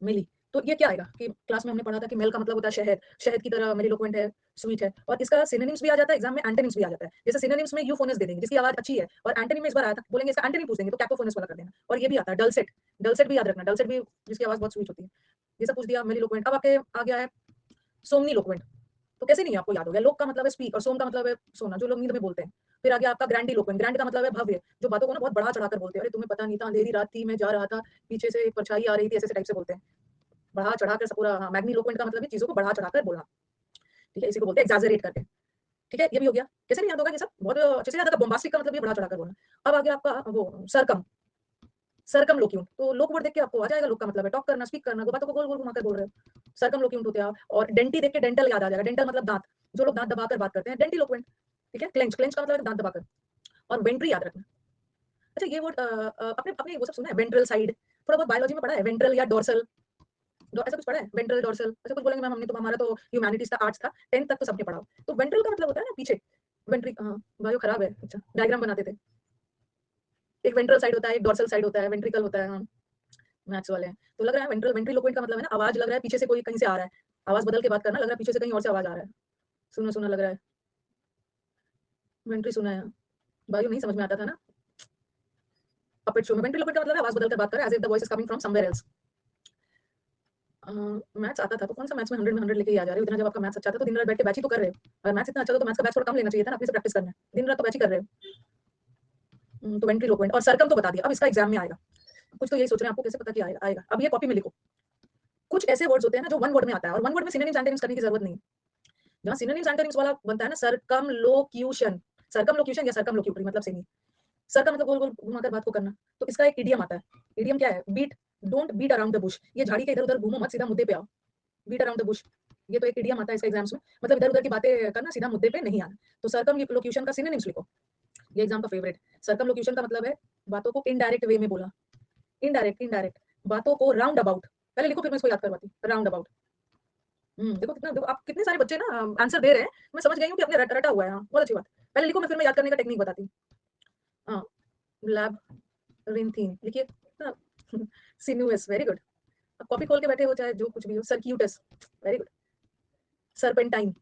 मेली। तो ये क्या आएगा कि क्लास में हमने पढ़ा था कि मेल का मतलब होता है शहद, शहद की तरह मेलिलोक्वेंट है, स्वीट है और इसका सिनोनिम्स भी आ जाता है एग्जाम में, एंटोनिम्स भी आ जाता है। जैसे सिनोनिम्स में यूफोनियस दे देंगे जिसकी आवाज अच्छी है और एंटोनिम में इस बार आया था, बोलेंगे इसका एंटोनिम पूछ देंगे तो कैकोफोनियस वाला कर देना और ये भी आता है डलसेट, डलसेट भी याद रखना, डलसेट भी जिसकी आवाज बहुत स्वीट होती है। ये सब पूछ दिया मेलिलोक्वेंट। अब आपके आ गया है सोमनीलोक्वेंट। तो कैसे नहीं आपको याद हो गया? लोक का मतलब है स्पीक और सोम का मतलब है सोना, जो लोग नींद में बोलते हैं। फिर आ गया आपका ग्रैंडिलोक्वेंट, ग्रैंड का मतलब है भव्य, जो बातों को ना बहुत बढ़ा चढ़ाकर बोलते हैं। अरे तुम्हें पता नहीं था, अंधेरी रात थी, मैं जा रहा था, पीछे से एक परछाई आ रही थी, ऐसे टाइप से बोलते हैं। बढ़ा चढ़ाकर सब पूरा। हाँ, मैग्नीलोक्वेंट का मतलब है चीजों को बढ़ा चढ़ाकर बोलना। ठीक है? इसी को बोलते हैं एक्सैजरेट करके। ठीक है? ये भी हो गया। कैसे नहीं याद होगा ये सब? बहुत अच्छे से याद होगा। बॉम्बास्टिक का मतलब ये बढ़ा चढ़ाकर बोलना। अब आ गया आपका वो सरकम, सरकम लोक्यूम। तो लोक वर्ड देख के आपको आ जाएगा लोक का मतलब है टॉक करना, स्पीक करना, बातों को गोल-गोल घुमाकर बोल रहे हो। सरकम लोक्यूम होते आप और डेंटी देख के डेंटल याद आ जाएगा। डेंटल मतलब दाँत, जो लोग दाँत दबाकर बात करते हैं डेंटिलोक्वेंट। ठीक है? क्लेंच, क्लेंच का मतलब है दाँत दबाकर और वेंट्री याद रखना। अच्छा ये वर्ड आपने आपने वो सब सुना है वेंट्रल साइड? थोड़ा बहुत बायोलॉजी में पढ़ा है वेंट्रल या डोर्सल? ऐसा कुछ पढ़ा है? वेंट्रल, डोर्सल ऐसा कुछ बोलेंगे मैम हमने तो हमारा तो ह्यूमैनिटीज़ था, आर्ट्स था, 10th तक तो सबने पढ़ा हो। तो वेंट्रल का मतलब होता है ना पीछे, हाँ, बायो खराब है। अच्छा, डायग्राम बनाते थे। एक वेंट्रल साइड होता है, एक डोर्सल साइड होता है, वेंट्रिकल होता है, हाँ, मैथ्स वाले हैं। तो लग रहा है वेंट्रिलोक्वेंट का मतलब है ना आवाज़ लग रहा है पीछे से कोई कहीं से आ रहा है। आवाज़ बदल के बात करना, लग रहा है पीछे से कहीं और से आवाज़ आ रहा है। सुना-सुना लग रहा है। वेंट्री सुना है। बायो नहीं समझ में आता था ना। पपेट शो में वेंट्रिलोक्वेंट का मतलब है आवाज़ बदल कर बात कर रहा है, as if the voice is coming from somewhere else. A, maths आता था तो कौन-सा मैथ्स में 100 में 100 लेके ही आ जा रहे हो? इतना जब आपका मैथ्स अच्छा था तो दिन रात बैठ के बैच ही तो कर रहे हो। अगर मैथ्स इतना अच्छा था तो मैथ्स का बैच थोड़ा कम लेना चाहिए था ना, अपने से प्रैक्टिस करना है। दिन रात तो बैच ही कर रहे हो। तो वेंट्रिलोक्वेंट और सरकम तो बता दिया। अब इसका एग्जाम में आएगा। कुछ तो यही सोच रहे हैं आपको कैसे पता कि आएगा? आएगा। अब ये कॉपी में लिखो। कुछ ऐसे वर्ड्स होते हैं ना जो वन वर्ड में आता है और वन वर्ड में सिनोनिम्स एंटोनिम्स करने की जरूरत नहीं है। जहाँ सिनोनिम्स एंटोनिम्स वाला बनता है ना सर्कमलोक्यूशन, सर्कमलोक्यूशन या सर्कमलोक्यूटरी मतलब सेम ही। सर का मतलब गोल-गोल घुमाकर बात को करना। तो इसका एक इडियम आता है। इडियम क्या है? Don't beat around the bush. ये झाड़ी के इधर-उधर घूमो मत, सीधा मुद्दे पे आओ। Beat around the bush. ये तो एक इडियम आता है इसका एग्जाम्स में। मतलब इधर-उधर की बातें करना, सीधा मुद्दे पे नहीं आना। तो सर्कमलोक्यूशन का सिनोनिम्स लिखो। ये एग्जाम का फेवरेट। सर्कमलोक्यूशन का मतलब है बातों को इनडायरेक्ट वे में बोलना। Indirect, indirect. बातों को राउंड अबाउट। पहले लिखो फिर मैं इसको याद करवाती हूँ। Round about. देखो कितना देखो आप कितने सारे बच्चे ना आंसर दे रहे हैं। मैं समझ गई हूँ कि आपने रटा हुआ है। हाँ, बहुत अच्छी बात। पहले लिखो मैं फिर मैं याद करने का टेक्निक बताती हूँ। हाँ, लैब-रिंथीन लिखिए। हाँ, सिनुअस वेरी गुड। आप कॉपी खोल के बैठे हो चाहे जो कुछ भी हो। सर्क्यूटस वेरी गुड। सर्पेंटाइन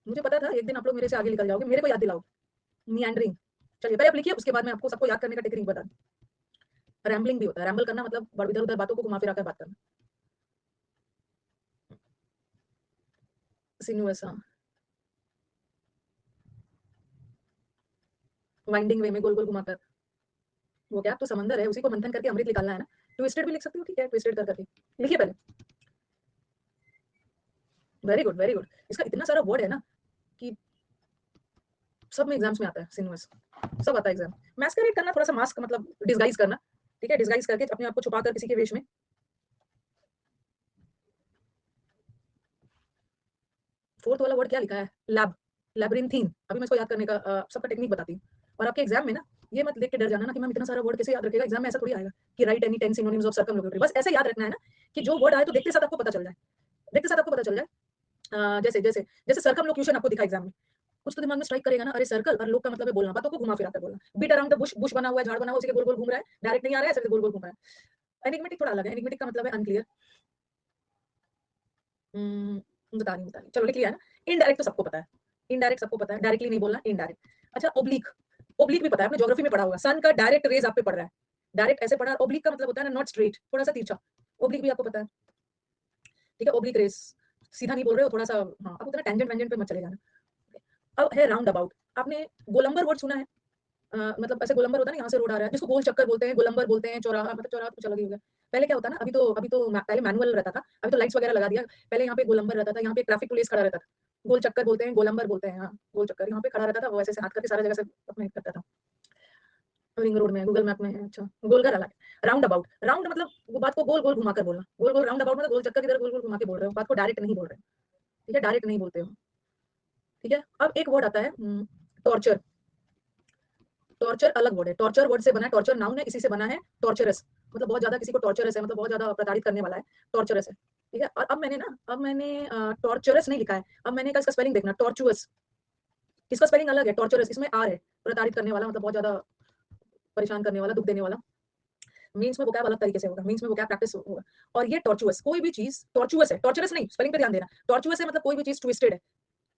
मुझे पता था एक दिन आप लोग मेरे से आगे निकल जाओगे, मेरे को याद दिलाओ। मिएंडरिंग चलिए पहले आप लिखिए उसके बाद मैं आपको सबको याद करने का टेक्निक बता दूँ। रैम्बलिंग भी होता है, रैम्बल करना मतलब इधर-उधर बातों को घुमा-फिरा कर बात करना। सिनुअस हाँ, वाइंडिंग वे में गोल-गोल घुमाकर। वो क्या तो समंदर है, उसी को मंथन करके अमृत निकालना है ना। ट्विस्टेड भी लिख सकती हो, ठीक है, ट्विस्टेड कर करके। लिखिए पहले। Very good, very good. इसका इतना सारा वर्ड है ना कि सब में एग्जाम्स में आता है सिनुअस। सब आता है एग्जाम। मैस्करेड करना, थोड़ा सा मास्क मतलब डिस्गाइज करना, ठीक है, डिस्गाइज करके अपने आप को छुपा कर किसी के वेश में। फोर्थ वाला वर्ड क्या लिखा है? लैब, लैब्रिंथीन। अभी मैं इसको याद करने का सबका टेक्निक बताती हूँ। और आपके एग्जाम में ना ये मत देख के डर जाना ना कि मैम इतना सारा वर्ड कैसे याद रखेगा। एग्जाम में ऐसा थोड़ी आएगा कि राइट एनी 10 सिनोनिम्स ऑफ सर्कमलोकेटरी। बस ऐसे याद रखना है ना कि जो वर्ड आए तो देखते साथ आपको पता चल जाए, देखते साथ आपको पता चल जाए। जैसे जैसे जैसे सर्कमलोक्यूशन आपको दिखा एग्जाम में, कुछ तो दिमाग में स्ट्राइक करेगा ना, अरे सर्कल और लोक का मतलब है बोलना, बातों को घुमा फिरा कर बोलना। Beat around the bush, bush बना हुआ है, झाड़ बना हुआ है, उसी के गोल गोल घूम रहा है, डायरेक्ट नहीं आ रहा है, ऐसे गोल गोल घूम रहा है। एनिग्मेटिक थोड़ा अलग है, एनिग्मेटिक का मतलब है अनक्लियर। बता रही, चलो लिख लिया है ना। इनडायरेक्ट तो सबको पता है, इनडायरेक्ट सबको पता है, डायरेक्टली नहीं बोलना, इनडायरेक्ट। अच्छा, ओब्लिक, ओब्लिक भी पता है, आपने ज्योग्राफी में पढ़ा होगा। सन का डायरेक्ट रेज आप पे पड़ रहा है, डायरेक्ट ऐसे पड़ा। ओब्लिक का मतलब होता है ना नॉट स्ट्रेट, थोड़ा सा तिरछा। ओब्लिक भी आपको पता है, ठीक है। ओब्लिक रेस, सीधा नहीं बोल रहे हो, थोड़ा सा, हाँ, अब उतना टेंजेंट वेंजेंट पे मत चले जाना। अब है राउंड अबाउट। आपने गोलंबर वर्ड सुना है? मतलब ऐसे गोलंबर होता है ना, यहाँ से रोड आ रहा है, जिसको गोल चक्कर बोलते हैं, गोलंबर बोलते हैं, चौराहा, मतलब चौराहा तो कुछ अलग ही हो गया। पहले क्या होता है ना, अभी तो पहले मैनुअल रहता था, अभी तो लाइट्स वगैरह लगा दिया। पहले यहाँ पे गोलंबर रहता था, यहाँ पे ट्रैफिक पुलिस खड़ा रहता था, गोल चक्कर बोलते हैं, गोलंबर बोलते हैं, हाँ, गोल चक्कर यहाँ पे खड़ा रहता था, वो ऐसे हाथ करके सारा जगह से अपने करता था। रिंग रोड में, गूगल मैप में है, अच्छा। गोल घर अलग। राउंड अबाउट, राउंड मतलब वो बात को गोल गोल घुमा कर बोलना, गोल गोल। राउंड अबाउट मतलब गोल चक्कर की तरह गोल गोल घुमा के बोल रहे हो, बात को डायरेक्ट नहीं बोल रहे हो, ठीक है, डायरेक्ट नहीं बोलते हो, ठीक है। अब एक वर्ड आता है टॉर्चर। टॉर्चर अलग वर्ड है, टॉर्चर वर्ड से बना है, टॉर्चर नाउन है, इसी से बना है टॉर्चरस, मतलब बहुत ज्यादा किसी को टॉर्चरस है, मतलब बहुत ज्यादा प्रताड़ित करने वाला है, टॉर्चरस है, ठीक है। और अब मैंने टॉर्चरस नहीं लिखा है, अब मैंने इसका स्पेलिंग देखना, टॉर्चुअस। इसका स्पेलिंग अलग है, टॉर्चरस, इसमें आर है, प्रताड़ित करने वाला, मतलब बहुत ज्यादा परेशान करने वाला, दुख देने वाला। मीन्स में वोकैब अलग तरीके से होगा, मीन्स में वोकैब प्रैक्टिस होगा। और ये टॉर्चुअस, कोई भी चीज टॉर्चुअस है, टॉर्चरस नहीं, स्पेलिंग पे ध्यान देना। टॉर्चुअस है मतलब कोई भी चीज ट्विस्टेड है,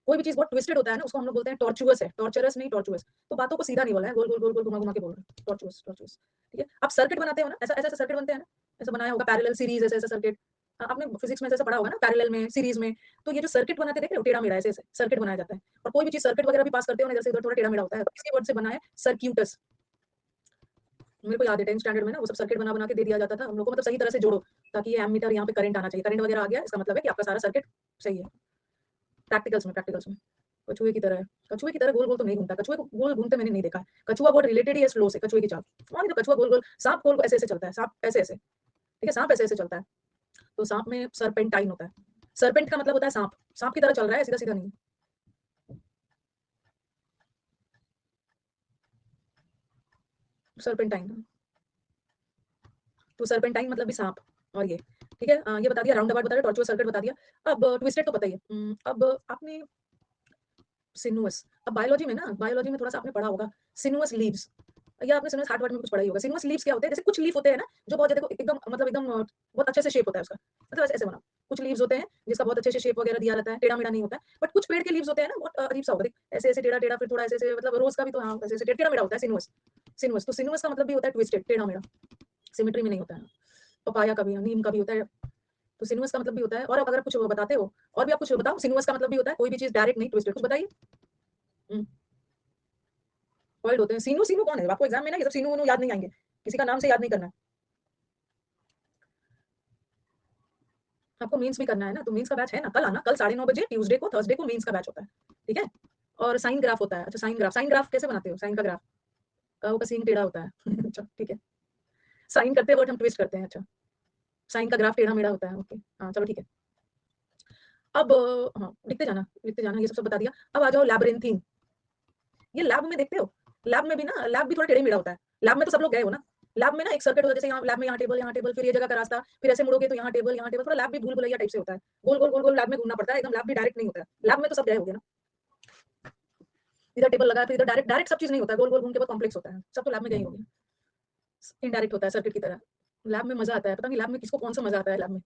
कोई भी चीज बहुत ट्विस्टेड होता है ना, उसको हम लोग बोलते हैं टॉर्चुअस है, टॉर्चरस नहीं, टॉर्चुअस। तो बातों को सीधा नहीं बोला है, गोल गोल गोल गोल घुमा घुमा के बोल रहे हैं, टॉर्चुअस, टॉर्चुअस, ठीक है। आप सर्किट बनाते हो ना, ऐसा ऐसा सर्किट बनते हैं ना, ऐसा बनाया होगा, पैरेलल सीरीज, ऐसे ऐसे सर्किट। आपने फिजिक्स में ऐसा पढ़ा होगा ना, पैरेलल में, सीरीज में। तो ये जो सर्किट बनाते देख रहे हो, टेढ़ा मेढ़ा ऐसे ऐसे सर्किट बनाया जाता है। और कोई भी चीज सर्किट वगैरह भी पास करते हो ना, जैसे इधर थोड़ा टेढ़ा मेढ़ा होता है, तो इसके वर्ड से बना है सर्क्यूटस। मेरे को याद है 10th स्टैंडर्ड में ना वो सब सर्किट बना बना के दे दिया जाता था हम लोग को, मतलब सही तरह से जोड़ो, ताकि ये एमीटर यहाँ पे करंट आना चाहिए, करंट वगैरह आ गया, इसका मतलब है कि आपका सारा सर्किट सही है। प्रैक्टिकल्स में कछुए की तरह है, कछुए की तरह गोल गोल तो नहीं घूमता, कछुए को गोल घूमते मैंने नहीं देखा है। कछुआ बहुत रिलेटेड ही है स्लो से, कछुए की चाल। हाँ, तो कछुआ गोल गोल, सांप गोल ऐसे ऐसे चलता है, सांप ऐसे ऐसे, ठीक है, सांप ऐसे ऐसे चलता है। तो सांप में सरपेंटाइन होता है, सरपेंट का मतलब होता है सांप, सांप की तरह चल रहा है, सीधा सीधा नहीं। सरपेंटाइन, तो सरपेंटाइन मतलब भी सांप। और ये, ठीक है, ये बता दिया, राउंड अबाउट बता दिया, टॉर्चुअस सर्किट बता दिया। अब ट्विस्टेड तो पता ही है। अब आपने सिनुअस, अब बायोलॉजी में ना, बायोलॉजी में थोड़ा सा आपने पढ़ा होगा, सिनुअस लीव्स, या आपने सिनुअस हार्ट वर्ड में कुछ पढ़ा ही होगा। सिनुअस लीव्स क्या होते हैं? जैसे कुछ लीफ होते हैं ना, जो बहुत ज्यादा एकदम मतलब एकदम बहुत अच्छे से शेप होता है उसका, मतलब ऐसे ऐसे बना। कुछ लीव्स होते हैं जिसका बहुत अच्छे से शेप वगैरह दिया रहता है, टेढ़ा मेढ़ा नहीं होता है। बट कुछ पेड़ के लीव्स होते हैं ना, बहुत अजीब सा होता है, ऐसे ऐसे टेढ़ा टेढ़ा, फिर थोड़ा ऐसे ऐसे, मतलब रोज का भी तो, हाँ, ऐसे ऐसे टेढ़ा मेढ़ा होता है सिनुअस। सिनुअस, तो सिनुअस का मतलब भी होता है ट्विस्टेड, टेढ़ा मेढ़ा, सिमेट्री में नहीं होता है। पपाया का भी, नीम का भी होता है। तो सिनुअस का मतलब भी होता है। और अगर कुछ बताते हो, और भी आप कुछ बताओ, सिनुअस का मतलब भी होता है कोई भी चीज डायरेक्ट नहीं, ट्विस्टेड, कुछ बताइए। कॉइल्ड होते हैं। सीनू, सीनू कौन है? आपको एग्जाम में ना ये सब सीनू वूनू याद नहीं आएंगे, किसी का नाम से याद नहीं करना है। आपको मीन्स भी करना है ना, तो मीन्स का बैच है ना, कल आना, कल 9:30 बजे ट्यूसडे को, थर्सडे को मीन्स का बैच होता है, ठीक है। और साइन ग्राफ होता है। अच्छा, साइन ग्राफ, साइन ग्राफ कैसे बनाते हो? साइन का ग्राफ, का सीन टेढ़ा होता है अच्छा, ठीक है, साइन करते वक्त हम ट्विस्ट करते हैं, अच्छा, साइन का ग्राफ टेढ़ा मेढ़ा होता है, ओके, हाँ, चलो ठीक है। अब हाँ, लिखते जाना लिखते जाना, ये सब सब बता दिया। अब आ जाओ लैब्रिंथीन। ये लैब में देखते हो, लैब में भी ना, लैब भी थोड़ा टेढ़े मेढ़ा होता है। लैब में तो सब लोग गए हो ना। लैब में ना एक सर्किट होता है, जैसे यहाँ लैब में यहाँ टेबल, फिर ये जगह का रास्ता, फिर ऐसे मुड़ोगे तो यहाँ टेबल, यहाँ टेबल, थोड़ा लैब भी भूल भुलैया टाइप से होता है, गोल गोल गोल गोल लैब में घूमना पड़ता है, एकदम लैब भी डायरेक्ट नहीं होता है। लैब में तो सब गए होगे ना, इधर टेबल लगा है, फिर इधर डायरेक्ट डायरेक्ट सब चीज नहीं होता है, गोल गोल घूम के बहुत कॉम्प्लेक्स होता है, सब तो लैब में गए होगे। इनडायरेक्ट होता है सर्किट की तरह। लैब में मजा आता है, पता नहीं लैब में किसको कौन सा मजा आता है लैब में।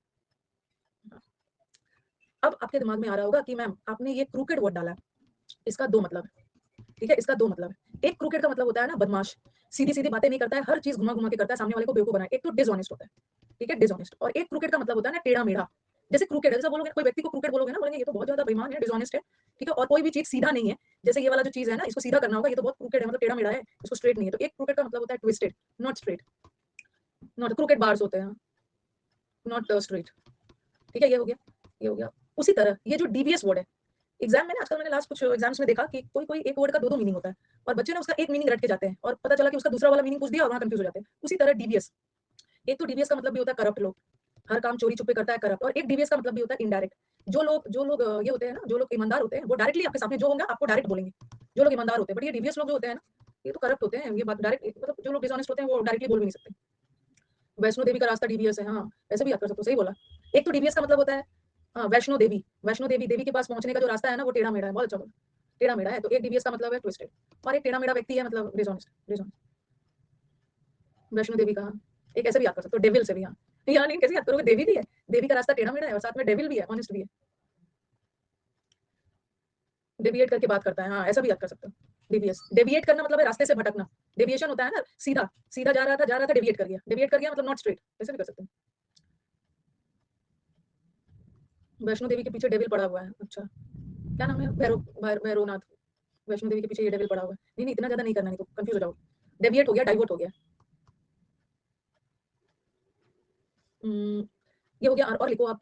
अब आपके दिमाग में आ रहा होगा कि मैम आपने ये क्रूकेड वर्ड डाला है, इसका दो मतलब है, ठीक है, इसका दो मतलब है। एक क्रूकेड का मतलब होता है ना बदमाश, सीधी सीधी बातें नहीं करता है, हर चीज घुमा घुमा के करता है, सामने वाले को बेवकूफ बनाए, एक तो डिसऑनेस्ट होता है, ठीक है, डिसऑनेस्ट। और एक क्रूकेड का मतलब होता है ना टेढ़ा मेढ़ा। जैसे क्रूकेड है, जैसा बोलोगे कोई व्यक्ति को क्रूकेड बोलोगे ना, बोलेंगे ये तो बहुत ज्यादा बेईमान है, डिसऑनेस्ट है, ठीक है। और कोई भी चीज सीधा नहीं है, जैसे ये वाला जो चीज है ना, इसको सीधा करना होगा, ये तो बहुत क्रूकेड है, मतलब टेढ़ा मेढ़ा है, इसको स्ट्रेट नहीं है। तो एक क्रूकेड का मतलब होता है twisted, not straight, not crooked bars होते हैं, नॉट स्ट्रेट, ठीक है, ये हो गया, ये हो गया। उसी तरह ये जो डीवीएस वर्ड है, एग्जाम में ना आजकल मैंने लास्ट कुछ एग्जाम्स में देखा कि कोई कोई एक वर्ड का दो दो मीनिंग होता है और बच्चे ना उसका एक मीनिंग रट के जाते हैं और पता चला कि उसका दूसरा वाला मीनिंग पूछ दिया और वहाँ कंफ्यूज हो जाते हैं। उसी तरह डीवीएस, एक तो डीवीएस का मतलब भी होता है करप्ट लोग, हर काम चोरी छुपे करता है करप्ट, और एक डीवीएस का मतलब भी होता है इनडायरेक्ट। जो लोग ये होते हैं ना, जो लोग ईमानदार होते हैं वो डायरेक्टली आपके सामने जो होंगे आपको डायरेक्ट बोलेंगे, जो लोग ईमानदार होते हैं। बट ये डीवीएस लोग जो होते हैं ना, ये तो करप्ट होते हैं, ये बात डायरेक्ट, मतलब जो लोग डिसऑनेस्ट होते हैं वो डायरेक्टली बोल भी नहीं सकते। वैष्णो देवी का रास्ता डीवीएस है, हाँ ऐसे भी याद कर सकते हो, सही बोला। एक तो डीवीएस का मतलब होता है वैष्णो देवी, वैष्णो देवी देवी के पास पहुंचने का जो रास्ता है ना वो टेढ़ा मेढ़ा है, बहुत अच्छा बोला, टेढ़ा मेढ़ा है। तो एक डीवीएस का मतलब है ट्विस्टेड, और एक टेढ़ा मेढ़ा व्यक्ति है मतलब डिसऑनेस्ट, डिसऑनेस्ट। वैष्णो देवी का हाँ, एक ऐसे भी याद कर सकते हो, डेविल से भी, हाँ यहाँ नहीं कैसे याद करोगे, देवी भी है, देवी का रास्ता टेढ़ा मेढ़ा है और साथ में डेविल भी है, ऑनेस्ट भी है, डेविएट करके बात करता है, हाँ ऐसा भी याद कर सकते हो। डेविएस, डेविएट करना मतलब है रास्ते से भटकना, डेविएशन होता है ना, सीधा सीधा जा रहा था डेविएट कर गया मतलब नॉट स्ट्रेट, ऐसे भी कर सकते हैं। वैष्णो देवी के पीछे डेविल पड़ा हुआ है, अच्छा क्या नाम है, भैरवनाथ, वैष्णो देवी के पीछे ये डेविल पड़ा हुआ है। नहीं नहीं इतना ज्यादा नहीं करना, नहीं तो कंफ्यूज हो जाओगे, डेविएट हो गया, डाइवर्ट हो गया। हम्म, ये हो गया, और लिखो आप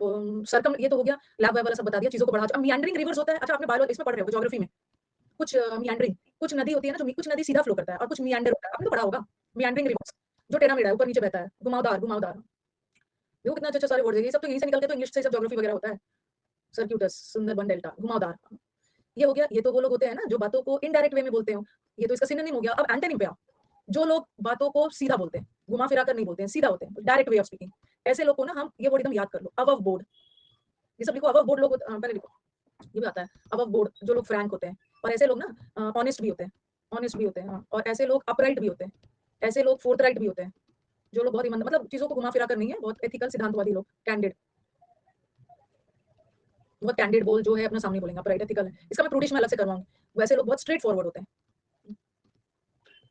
सरकम, ये तो हो गया लैब वैब वाला सब बता दिया, चीजों को बढ़ा। अब मियांडरिंग रिवर्स होता है, अच्छा आपने बायोलॉजी इसमें पढ़ रहे हो ज्योग्राफी में, कुछ मियांडरिंग, कुछ नदी होती है ना, जो कुछ नदी सीधा फ्लो करता है और कुछ मियांडर होता है, आपने तो पढ़ा होगा। मियांडरिंग रिवर्स जो टेढ़ा मेढ़ा है, ऊपर नीचे बहता है, घुमावदार घुमावदार। देखो कितना अच्छे अच्छे सारे वर्ड है, ये सब तो यहीं से निकलते, तो इंग्लिश से सब ज्योग्राफी वगैरह होता है। सर्क्यूटस, सुंदरबन डेल्टा, घुमावदार। ये हो गया, ये तो वो लोग होते हैं ना जो बातों को इनडायरेक्ट वे में बोलते हो, ये तो इसका सिनोनिम हो गया। अब एंटोनिम पे आओ, जो लोग बातों को सीधा बोलते हैं, घुमा फिरा कर नहीं बोलते हैं, सीधा होते हैं, डायरेक्ट वे ऑफ स्पीकिंग, ऐसे लोग को ना हम ये वर्ड एकदम याद कर लो, अबव बोर्ड। ये सब लिखो, अबव बोर्ड लोग पहले लिखो, ये भी आता है अबव बोर्ड, जो लोग फ्रैंक होते हैं, और ऐसे लोग ना ऑनेस्ट भी होते हैं, ऑनेस्ट भी होते हैं हाँ, और ऐसे लोग अपराइट भी होते हैं, ऐसे लोग फोर्थ राइट भी होते हैं, जो लोग बहुत ईमानदार, मतलब चीजों को घुमा फिरा कर नहीं है, बहुत एथिकल सिद्धांतवादी लोग, कैंडिड, बहुत कैंडिड बोल जो है अपना सामने बोलेंगे, अपराइट एथिकल है। इसका मैं प्रूडिश में अलग से करवाऊंगी, वैसे लोग बहुत स्ट्रेट फॉरवर्ड होते हैं,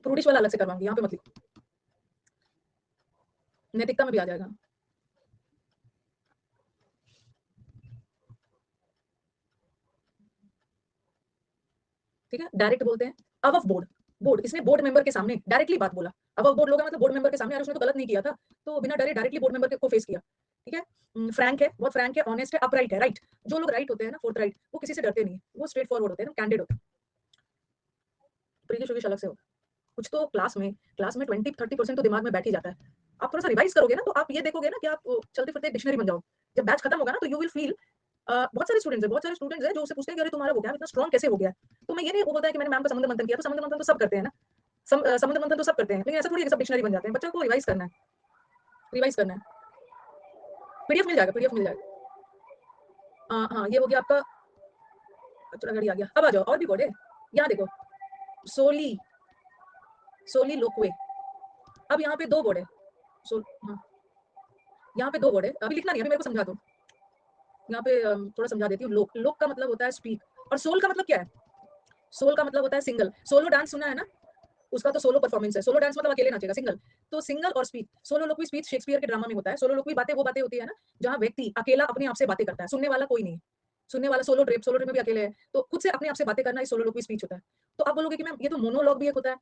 प्रूडिश वाला अलग से करवाऊंगी, यहाँ पे मत लिखो, नैतिकता में भी आ जाएगा। ठीक है, डायरेक्ट बोलते हैं, अब ऑफ बोर्ड, बोर्ड इसने बोर्ड मेंबर के सामने डायरेक्टली बात बोला, अब ऑफ बोर्ड लोग मतलब बोर्ड मेंबर के सामने, यार उसने तो गलत नहीं किया था, तो बिना डरे डायरेक्टली बोर्ड मेंबर को फेस किया। ठीक है, फ्रैंक है, बहुत फ्रैंक है, ऑनेस्ट है, अपराइट है, राइट, जो लोग राइट होते हैं ना, फोर्थ राइट, वो किसी से डरते नहीं है, वो स्ट्रेट फॉरवर्ड होते हैं ना, कैंडिड होते हैं। प्रीति शुविश अलग से होता है, कुछ तो क्लास में 20-30% तो दिमाग में बैठ ही जाता है। आप थोड़ा सा रिवाइज करोगे ना तो आप ये देखोगे ना कि आप चलते फिरते डिक्शनरी बन जाओ। जब बैच खत्म होगा ना तो यू विल फील, बहुत सारे स्टूडेंट्स हैं जो उससे पूछते हैं कि अरे तुम्हारा वो क्या इतना स्ट्रॉन्ग कैसे हो गया है? तो मैं ये नहीं वो बोलता है कि मैंने मैम का समुद्र मंथन किया, तो समुद्र मंथन तो सब करते हैं ना, समुद्र मंथन तो सब करते हैं, लेकिन ऐसा थोड़ी है कि सब डिक्शनरी बन जाते हैं, बच्चों को रिवाइज करना है, रिवाइज करना है। पीडीएफ मिल जाएगा, पीडीएफ मिल जाएगा। हाँ ये हो गया आपका, थोड़ा घड़ी आ गया, अब आ जाओ और भी वर्ड है, यहाँ देखो, सोली, सोली लोक्वे, अब यहाँ पे दो वर्ड है, सो हाँ यहाँ पे दो वर्ड है, अभी लिखना नहीं, अभी मेरे को समझा दो। यहाँ पे थोड़ा समझा देती हूँ, लोक, लोक का मतलब होता है स्पीक, और सोल का मतलब क्या है? सोल का मतलब होता है सिंगल, सोलो डांस सुना है ना, उसका तो सोलो परफॉर्मेंस है, सोलो डांस मतलब अकेले नाचेगा, सिंगल। तो सिंगल और स्पीच, सोलो लोग भी स्पीच शेक्सपियर के ड्रामा में होता है, सोलो लोग भी बातें वो बातें होती है ना जहाँ व्यक्ति अकेला अपने आप से बातें करता है, सुनने वाला कोई नहीं, सुनने वाला सोलो ट्रिप में भी अकेले है, तो खुद से अपने आप से बातें करना इस सोलो लोग स्पीच होता है। तो आप बोलोगे कि मैम ये तो मोनोलॉग भी एक होता है,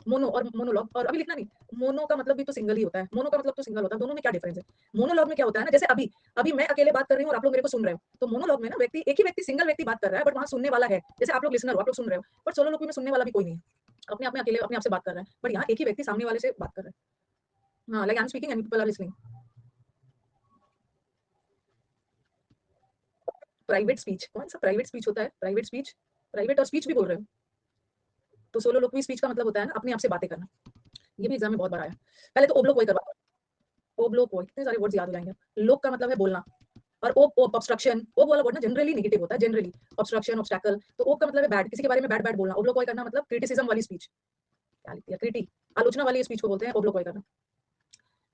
मोनो और मोनोलॉग, और अभी लिखना नहीं, मोनो का मतलब भी तो सिंगल ही होता है, मोनो का मतलब तो सिंगल होता है, दोनों में क्या डिफरेंस है? मोनोलॉग में क्या होता है ना, जैसे अभी अभी मैं अकेले बात कर रही हूँ और आप लोग मेरे को सुन रहे हो, तो मोनोलॉग में ना व्यक्ति, एक ही व्यक्ति सिंगल व्यक्ति बात कर रहा है, बट वहाँ सुनने वाला है, जैसे आप लोग लिसनर हो, आप लोग सुन रहे हो, बट सोलो लोग में सुनने वाला भी कोई नहीं है, अपने आप में अकेले अपने आप से बात कर रहा है, बट यहाँ एक ही व्यक्ति सामने वाले से बात कर रहा है। हाँ, like I am speaking and people are listening. Private speech, कौन सा प्राइवेट स्पीच होता है? प्राइवेट स्पीच, प्राइवेट और स्पीच भी बोल रहे हो, तो सोलो लोग स्पीच का मतलब होता है ना अपने आप से बातें करना। ये भी एग्जाम में बहुत बार आया, पहले तो ओब्लो कोई करवा, ओब्लो कोई, इतने सारे वर्ड्स याद हो जाएंगे। लोक का मतलब है बोलना, और ओप ओप ऑब्स्ट्रक्शन, ओप वाला वर्ड ना जनरली नेगेटिव होता है, जनरली ऑब्स्ट्रक्शन ऑब्स्टैकल, तो ओप का मतलब है बैड, किसी के बारे में बैड बैड बोलना, ओब्लो कोई करना मतलब क्रिटिसिज्म वाली स्पीच, क्या लिख दिया, क्रिटी, आलोचना वाली स्पीच को बोलते हैं ओब्लो कोई करना।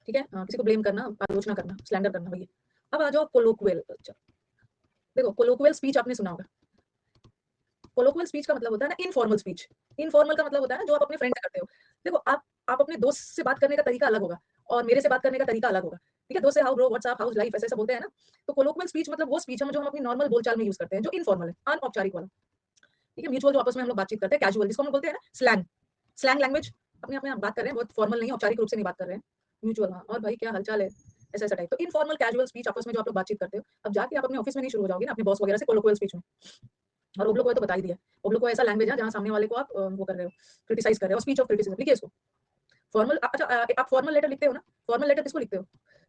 ठीक है, किसी को ब्लेम करना, आलोचना करना, स्लैंडर करना, वही। अब आ जाओ कोलोक्वियल, अच्छा देखो कोलोक्वियल स्पीच आपने सुना होगा, कोलोक्वियल स्पीच का मतलब होता है ना इनफॉर्मल स्पीच, इनफॉर्मल का मतलब होता है ना जो आप अपने फ्रेंड से करते हो। देखो आप अपने दोस्त से बात करने का तरीका अलग होगा और मेरे से बात करने का तरीका अलग होगा, ठीक है, दोस्त से how bro what's up house life ऐसे ऐसे बोलते हैं ना, तो कोलोक्वियल स्पीच मतलब वो स्पीच है जो हम अपनी नॉर्मल बोलचाल में यूज करते हैं, जो इनफॉर्मल है, अनौपचारिक वाला। ठीक है, म्यूचुअल जो आपस में हम लोग बातचीत करते हैं, कैजुअल जिसको हम बोलते हैं ना स्लैंग, स्लैंग लैंग्वेज, अपने आप में बात कर रहे हैं, बहुत फॉर्मल नहीं, औपचारिक रूप से नहीं बात कर रहे हैं, म्यूचुअल, हाँ और भाई क्या हालचाल है, ऐसा ऐसा टाइप। तो इनफॉर्मल कैजुअल स्पीच आपस में जो आप लोग बातचीत करते हो, अब जाके आप अपने ऑफिस में नहीं शुरू हो जाओगे ना अपने बॉस वगैरह से कोलोक्वियल स्पीच में, और ओब्लो को तो बता ही दिया, ओब्लो को ऐसा लैंग्वेज है जहाँ सामने वाले को आप वो कर रहे हो, क्रिटिसाइज कर रहे हो, स्पीच ऑफ क्रिटिसिज्म लिखिए इसको। फॉर्मल अच्छा आप फॉर्मल लेटर लिखते हो ना, फॉर्मल लेटर किसको लिखते हो?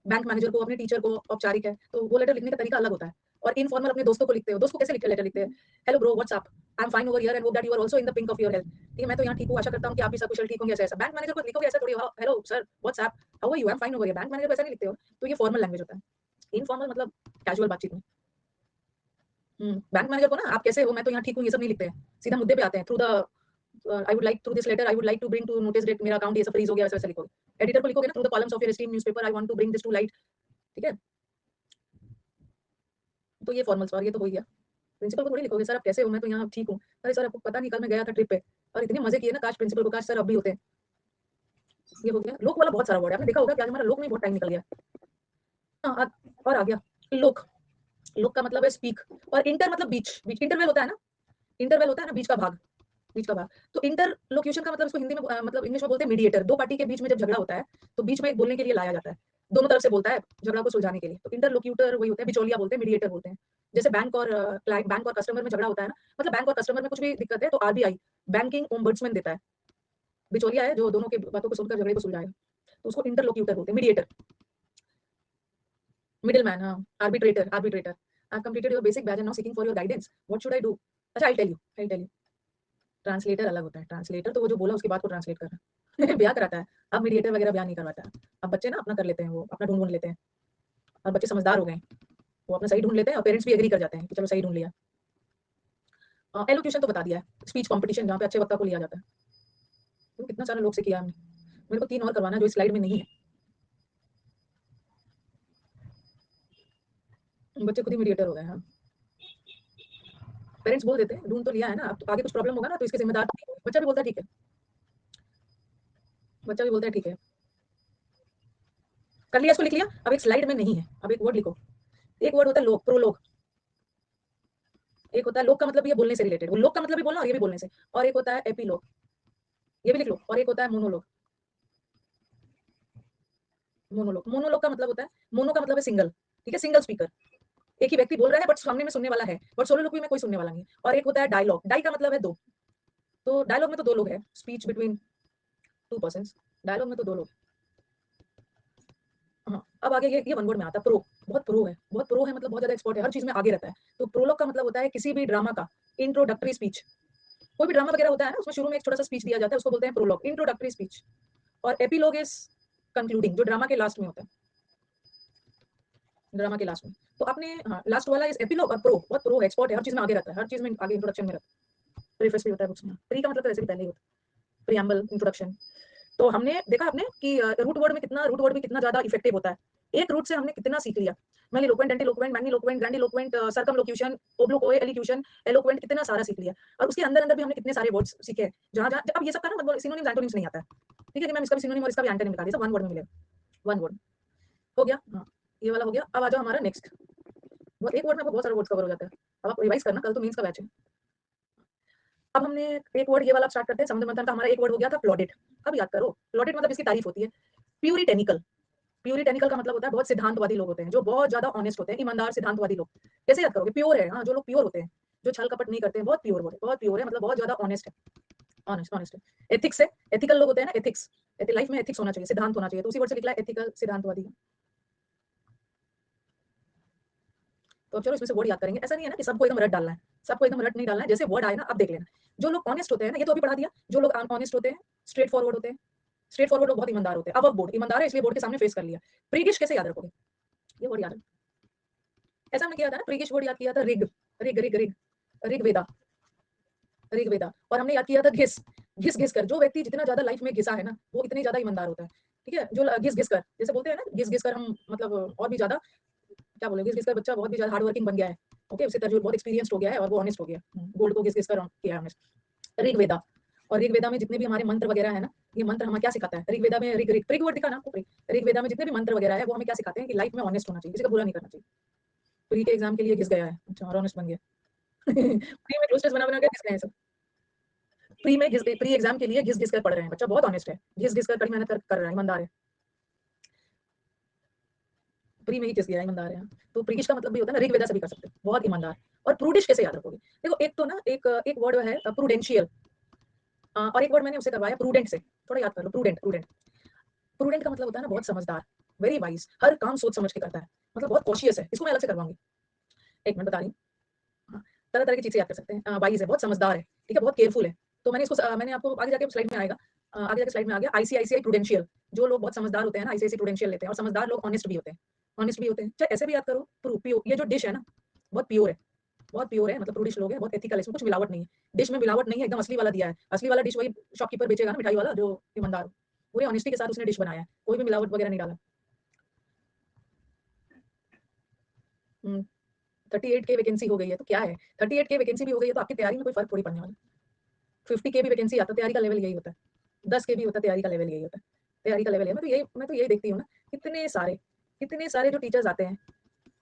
बैंक मैनेजर को, अपने टीचर को, औपचारिक है तो वो लेटर लिखने का तरीका अलग होता है। और इनफॉर्मल अपने दोस्तों को लिखते हो, दोस्त को कैसे लेटर लिखते हैं? Hello bro what's up, I am fine over here and hope that you are also in the pink of your health. ठीक है, मैं तो यहाँ ठीक हूँ, आशा करता हूँ कि आप भी सब कुशल ठीक होंगे। ऐसा बैंक मैनेजर को लिखोगे ऐसा थोड़ी, hello sir what's up, how are you, I am fine over here. Bank manager को ऐसा नहीं लिखते हो। तो ये फॉर्मल लैंग्वेज होता है। इनफॉर्मल मतलब कैजुअल बातचीत में। बैंक मैनेजर को ना आप कैसे हो, मैं तो यहाँ ठीक हूँ, ये सब नहीं लिखते हैं, सीधा मुद्दे पे आते हैं। Through the I would like through this letter I would like to bring to notice that मेरा अकाउंट ये सब फ्रीज हो गया, वैसे वैसे लिखोगे। एडिटर को लिखोगे ना, through the columns of your esteemed newspaper I want to bring this to light. ठीक है, तो ये फॉर्मल्स और ये तो हो ही गया। प्रिंसिपल को थोड़ी लिखोगे सर आप कैसे हो, मैं तो यहाँ ठीक हूँ। अरे सर आपको पता नहीं कल मैं गया था ट्रिप पे और इतने मजे किए ना, काश प्रिंसिपल को, काश सर अब भी होते। ये हो गया। लोक वाला बहुत सारा वर्ड है, आपने देखा होगा कि आज हमारा लोक में बहुत टाइम निकल गया। हाँ और आ गया लोक। लोक का मतलब है स्पीक, और इंटर मतलब बीच, बीच इंटरवल होता है ना, इंटरवल होता है ना, बीच का भाग, बीच का भाग। तो इंटरलोक्यूशन का मतलब इसको हिंदी में मतलब इंग्लिश में बोलते हैं मीडिएटर। दो पार्टी के बीच में जब झगड़ा होता है तो बीच में एक बोलने के लिए लाया जाता है, दोनों तरफ से बोलता है झगड़ा को सुलझाने के लिए। तो इंटरलोक्यूटर वही होता है, बिचौलिया बोलते हैं, मीडिएटर बोलते हैं। जैसे बैंक और क्लाइंट, बैंक और कस्टमर में झगड़ा होता है ना, मतलब बैंक और कस्टमर में कुछ भी दिक्कत है तो आरबीआई बैंकिंग ओम्बड्समैन देता है, बिचौलिया है जो दोनों की बातों को सुनकर झगड़े को सुलझाएगा, तो उसको इंटरलोक्यूटर बोलते हैं, मीडिएटर, मिडिल मैन। हाँ, arbitrator, arbitrator. I have completed your basic batch and now seeking for your guidance, what should I do? अच्छा आई टेल यू। ट्रांसलेटर अलग होता है, ट्रांसलेटर तो वो जो बोला उसके बाद को ट्रांसलेट कर रहा है। ब्याह कराता है। अब मीडिएटर वगैरह ब्याह नहीं करवाता है। अब बच्चे ना अपना कर लेते हैं, वो अपना ढूंढ लेते हैं, और बच्चे समझदार हो गए, वो अपना सही ढूंढ लेते हैं और पेरेंट्स भी एग्री कर जाते हैं कि चलो सही ढूंढ लिया। एलोक्यूशन तो बता दिया है, स्पीच कॉम्पिटिशन जहाँ पे अच्छे वक्ता को लिया जाता है। तो कितना सारा लोग से किया हमने, मेरे को 3 और करवाना है जो इस स्लाइड में नहीं है। बच्चे खुद ही मीडिएटर हो गए। हाँ, पेरेंट्स बोल देते हैं ढूंढ तो लिया है ना, अब तो आगे कुछ प्रॉब्लम होगा ना तो इसके जिम्मेदार तो नहीं होंगे। बच्चा भी बोलता है ठीक है, बच्चा भी बोलता है ठीक है, कर लिया, इसको लिख लिया। अब एक स्लाइड में नहीं है, अब एक वर्ड लिखो। एक वर्ड होता है लोक, प्रोलोग। एक होता है लोक का मतलब ये बोलने से रिलेटेड, वो लोक का मतलब भी बोलना और ये भी बोलने से। और एक होता है एपीलोग, ये भी लिख लो। और एक होता है मोनोलोग। मोनोलोग, मोनोलोग का मतलब होता है, मोनो का मतलब है सिंगल, ठीक है, सिंगल स्पीकर, एक ही व्यक्ति बोल रहा है बट सामने में सुनने वाला है, बट सोलोलोक्वी में कोई सुनने वाला नहीं। और एक होता है डायलॉग, डाई का मतलब है दो, तो डायलॉग में तो दो लोग हैं, speech between two persons, dialogue में तो दो लोग। हाँ, अब आगे ये वन वर्ड में आता है प्रो, बहुत प्रो है, बहुत प्रो है मतलब बहुत ज्यादा एक्सपर्ट है, हर चीज में आगे रहता है। तो प्रोलॉग का मतलब होता है किसी भी ड्रामा का इंट्रोडक्टरी स्पीच। कोई भी ड्रामा वगैरह होता है ना, उसमें शुरू में एक छोटा सा स्पीच दिया जाता है, उसको बोलते हैं प्रोलॉग, इंट्रोडक्टरी स्पीच। और एपीलॉग इज कंक्लूडिंग, जो ड्रामा के लास्ट में होता है, ड्रामा के लास्ट में। तो आपने हाँ लास्ट वाला इज एपीलॉग, और प्रो बहुत प्रो है, एक्सपर्ट है, हर चीज में आगे रहता है, हर चीज में आगे इंट्रोडक्शन में रहता है। प्रीफेस भी होता है बुक्स में, प्री का मतलब तो वैसे भी पहले ही होता है, प्रीएम्बल, इंट्रोडक्शन। तो हमने देखा आपने कि रूट वर्ड में कितना, रूट वर्ड भी कितना ज्यादा इफेक्टिव होता है। एक रूट से हमने कितना सीख लिया, मैनिलोक्वेंट, एंटीलोक्वेंट, मैग्नीलोक्वेंट, ग्रैंडिलोक्वेंट, सर्कमलोक्यूशन, ओब्लोक्वे, एलिक्यूशन, एलोक्वेंट, कितना सारा सीख लिया। और उसके अंदर अंदर भी हमने कितने सारे वर्ड्स सीखे हैं, जहां जहां अब ये सब का ना मतलब सिनोनिम्स एंटोनिम्स नहीं आता है। ठीक है कि मैम इसका भी सिनोनिम और इसका भी एंटोनिम निकालिए, सब वन वर्ड में मिलेगा, वन वर्ड हो गया। हाँ, ये वाला हो गया। अब आ जाओ हमारा नेक्स्ट, बहुत एक वर्ड में आपको बहुत सारे वर्ड्स कवर हो जाता है। अब आप रिवाइज करना, कल तो मेंस का बैच है। अब हमने एक वर्ड ये वाला स्टार्ट करते हैं, समुद्र मंथन का हमारा एक वर्ड हो गया था प्लॉडेड। अब याद करो, प्लॉडेड मतलब इसकी तारीफ होती है। प्यूरिटेनिकल, प्यूरिटेनिकल का मतलब होता है बहुत सिद्धांतवादी लोग होते हैं, जो बहुत ज्यादा ऑनेस्ट होते हैं, ईमानदार सिद्धांतवादी लोग। कैसे याद करोगे? प्योर है, हाँ, जो लोग प्योर होते हैं, जो छल कपट नहीं करते हैं, बहुत प्योर होते हैं, बहुत प्योर है मतलब बहुत ज्यादा ऑनेस्ट है, ऑनेस्ट, ऑनेस्ट है। एथिक्स है, एथिकल लोग होते हैं ना, एथिक्स, लाइफ में एथिक्स होना चाहिए, सिद्धांत होना चाहिए, तो उसी वर्ड से निकला एथिकल, सिद्धांतवादी। तो अब चलो इसमें से वर्ड याद करेंगे। ऐसा नहीं है ना कि सबको एकदम रट डालना है, सबको एकदम रट नहीं डालना है, जैसे वर्ड आए ना अब देख लेना। जो लोग ऑनेस्ट होते हैं ना, ये तो अभी पढ़ा दिया, जो लोग ऑनेस्ट होते हैं, स्ट्रेट फॉरवर्ड होते हैं, स्ट्रेट फॉरवर्ड लोग बहुत ईमानदार होते हैं। अब बोर्ड ईमानदार है इसलिए बोर्ड के सामने फेस कर लिया। प्रीगिश कैसे याद रखोगे? ये वर्ड याद है, ऐसा हमने किया था ना, प्रीगिश वर्ड याद किया था, rig, rig rig rig, Rigveda, Rigveda. और हमने याद किया था घिस, घिस घिस कर। जो व्यक्ति जितना ज्यादा लाइफ में घिसा है ना, वो इतने ज्यादा ईमानदार होता है। ठीक है, जो घिस घिस कर जैसे बोलते हैं ना, घिस घिस कर हम मतलब और भी ज्यादा क्या बोले, घिस घिस कर बच्चा बहुत भी ज्यादा हार्ड वर्किंग बन गया है। ओके, उससे तजुर्बा बहुत एक्सपीरियंस्ड हो गया है और वो ऑनेस्ट हो गया। गोल्ड को घिस घिस कर किया हमने। ऋग्वेदा, और ऋग्वेदा में जितने भी हमारे मंत्र वगैरह है ना, ये मंत्र हमें क्या सिखाता है? ऋग्वेदा में ऋग ऋग, ऋग वर्ड दिखा ना आपको, ऋग्वेदा में जितने भी मंत्र वगैरह है वो हमें क्या सिखाते हैं कि लाइफ में ऑनेस्ट होना चाहिए, किसी का बुरा नहीं करना चाहिए। प्री के एग्जाम के लिए घिस गया है, अच्छा, और ऑनेस्ट बन गया। प्री में रोस्टर्स बना बना के घिस गए हैं सब। प्री में घिस, प्री एग्जाम के लिए घिस घिस कर पढ़ रहे हैं, बच्चा बहुत ऑनेस्ट है, घिस घिस कर कड़ी मेहनत कर रहा है, ईमानदार है। प्री में ही किस दिया ईमानदार है। तो प्रीश का मतलब भी होता है ना ऋग्वेदा से भी कर सकते हो, बहुत ईमानदार। और प्रूडिश कैसे याद रखोगे? देखो एक तो ना एक वर्ड है प्रूडेंशियल, और एक वर्ड मैंने उसे करवाया प्रूडेंट से, थोड़ा याद कर लो। प्रूडेंट प्रूडेंट प्रूडेंट का मतलब होता है ना बहुत समझदार, वेरी वाइज, हर काम सोच समझ के करता है, मतलब बहुत कॉशियस है। इसको मैं अलग से करवाऊंगी, एक मिनट बता रही हूँ। हाँ, तरह तरह की चीजें याद कर सकते हैं। वाइज है, बहुत समझदार है, ठीक है, बहुत केयरफुल है। तो मैंने इसको मैंने आपको आगे जाके स्लाइड में आएगा, आगे जाके स्लाइड में आ गया आईसीआईसीआई प्रूडेंशियल। जो लोग बहुत समझदार होते हैं ना आईसीआईसीआई प्रूडेंशियल लेते हैं, और समझदार लोग ऑनेस्ट भी होते हैं, ऑनेस्ट भी होते हैं। चाहे ऐसे भी याद करो, प्योर, ये जो डिश है ना बहुत प्योर है, बहुत प्योर है, मतलब प्रूडिश लोग है, बहुत एथिकल है, इसमें कुछ मिलावट नहीं है, डिश में मिलावट नहीं है, एकदम असली वाला दिया है। असली वाला डिश वही शॉपकीपर बेचेगा ना, मिठाई वाला, जो ईमानदार हो। पूरे ऑनेस्टी के साथ उसने डिश बनाया है, कोई भी मिलावट वगैरह नहीं डाला। 38 के वैकेंसी हो गई है तो क्या है, 38 के वैकेंसी भी हो गई है तो आपकी तैयारी में कोई फर्क थोड़ी पड़ने वाला। 50 के भी वैकेंसी आता है, तैयारी का लेवल यही होता है। 10 के भी होता है, तैयारी का लेवल यही होता है। तैयारी का लेवल है। मैं तो यही देखती हूँ ना, कितने सारे जो टीचर्स आते हैं,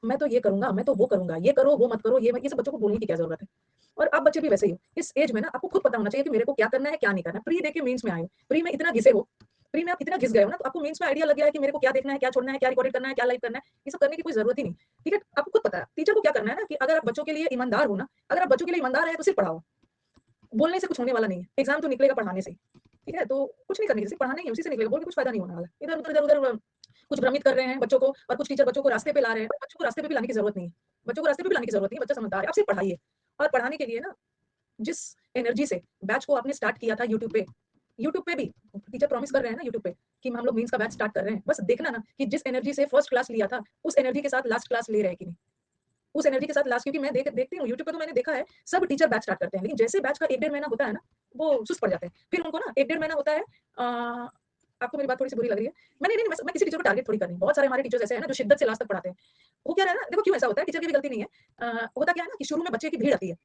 मैं तो ये करूंगा, मैं तो वो करूंगा, ये करो वो मत करो, ये सब बच्चों को बोलने की क्या जरूरत है। और आप बच्चे भी वैसे ही हो, इस एज में ना आपको खुद पता होना चाहिए कि मेरे को क्या करना है क्या नहीं करना है। प्री देके मेंस में आए हो, प्री में इतना घिसे हो, प्री में आप इतना घिस गए हो ना, तो आपको मेंस में आइडिया लग गया है कि मेरे को क्या देखना है, क्या छोड़ना है, क्या रिकॉर्डेड करना है, क्या लाइव करना है। ये सब करने की कोई जरूरत ही नहीं, ठीक है। आपको खुद पता है टीचर को क्या करना है ना, कि अगर आप बच्चों के लिए ईमानदार हो ना, अगर आप बच्चों के लिए ईमानदार है तो सिर्फ पढ़ाओ, बोलने से कुछ होने वाला नहीं है। एग्जाम तो निकलेगा पढ़ाने से, ठीक है। तो कुछ नहीं करने की, सिर्फ पढ़ाना ही है, उसी से निकलेगा, बोल के कुछ फायदा नहीं होने वाला। इधर उधर कुछ भ्रमित कर रहे हैं बच्चों को, और कुछ टीचर बच्चों को रास्ते पे ला रहे हैं। बच्चों को रास्ते पे भी लाने की जरूरत नहीं है, बच्चों को रास्ते पे भी लाने की जरूरत नहीं है, बच्चा समझदार है, आप सिर्फ पढ़ाइए। और पढ़ाने के लिए ना, जिस एनर्जी से बैच को आपने स्टार्ट किया था यूट्यूब पे भी टीचर प्रॉमिस कर रहे हैं ना यूट्यूब पे, कि हम लोग मीन्स का बैच स्टार्ट कर रहे हैं। बस देखना ना कि जिस एनर्जी से फर्स्ट क्लास लिया था, उस एनर्जी के साथ लास्ट क्लास ले रहे हैं कि नहीं, उस एनर्जी के साथ लास्ट। क्योंकि मैं देखती हूँ यूट्यूब पे, तो मैंने देखा है सब टीचर बैच स्टार्ट करते हैं, लेकिन जैसे बैच का 1-1.5 महीना होता है ना, वो सुस्त पड़ जाते हैं। फिर उनको ना 1-1.5 महीना होता है, आपको मेरी बात थोड़ी सी बुरी लग रही है, मैंने नहीं, मैं किसी टीचर को टारगेट थोड़ी कर रही हूँ। बहुत सारे हमारे टीचर्स ऐसे हैं ना जो शिद्दत से लास्ट तक पढ़ाते हैं। वो क्या है ना, देखो क्यों ऐसा होता है, टीचर की भी गलती नहीं है। होता क्या है ना कि शुरू में बच्चे की भीड़ आती है,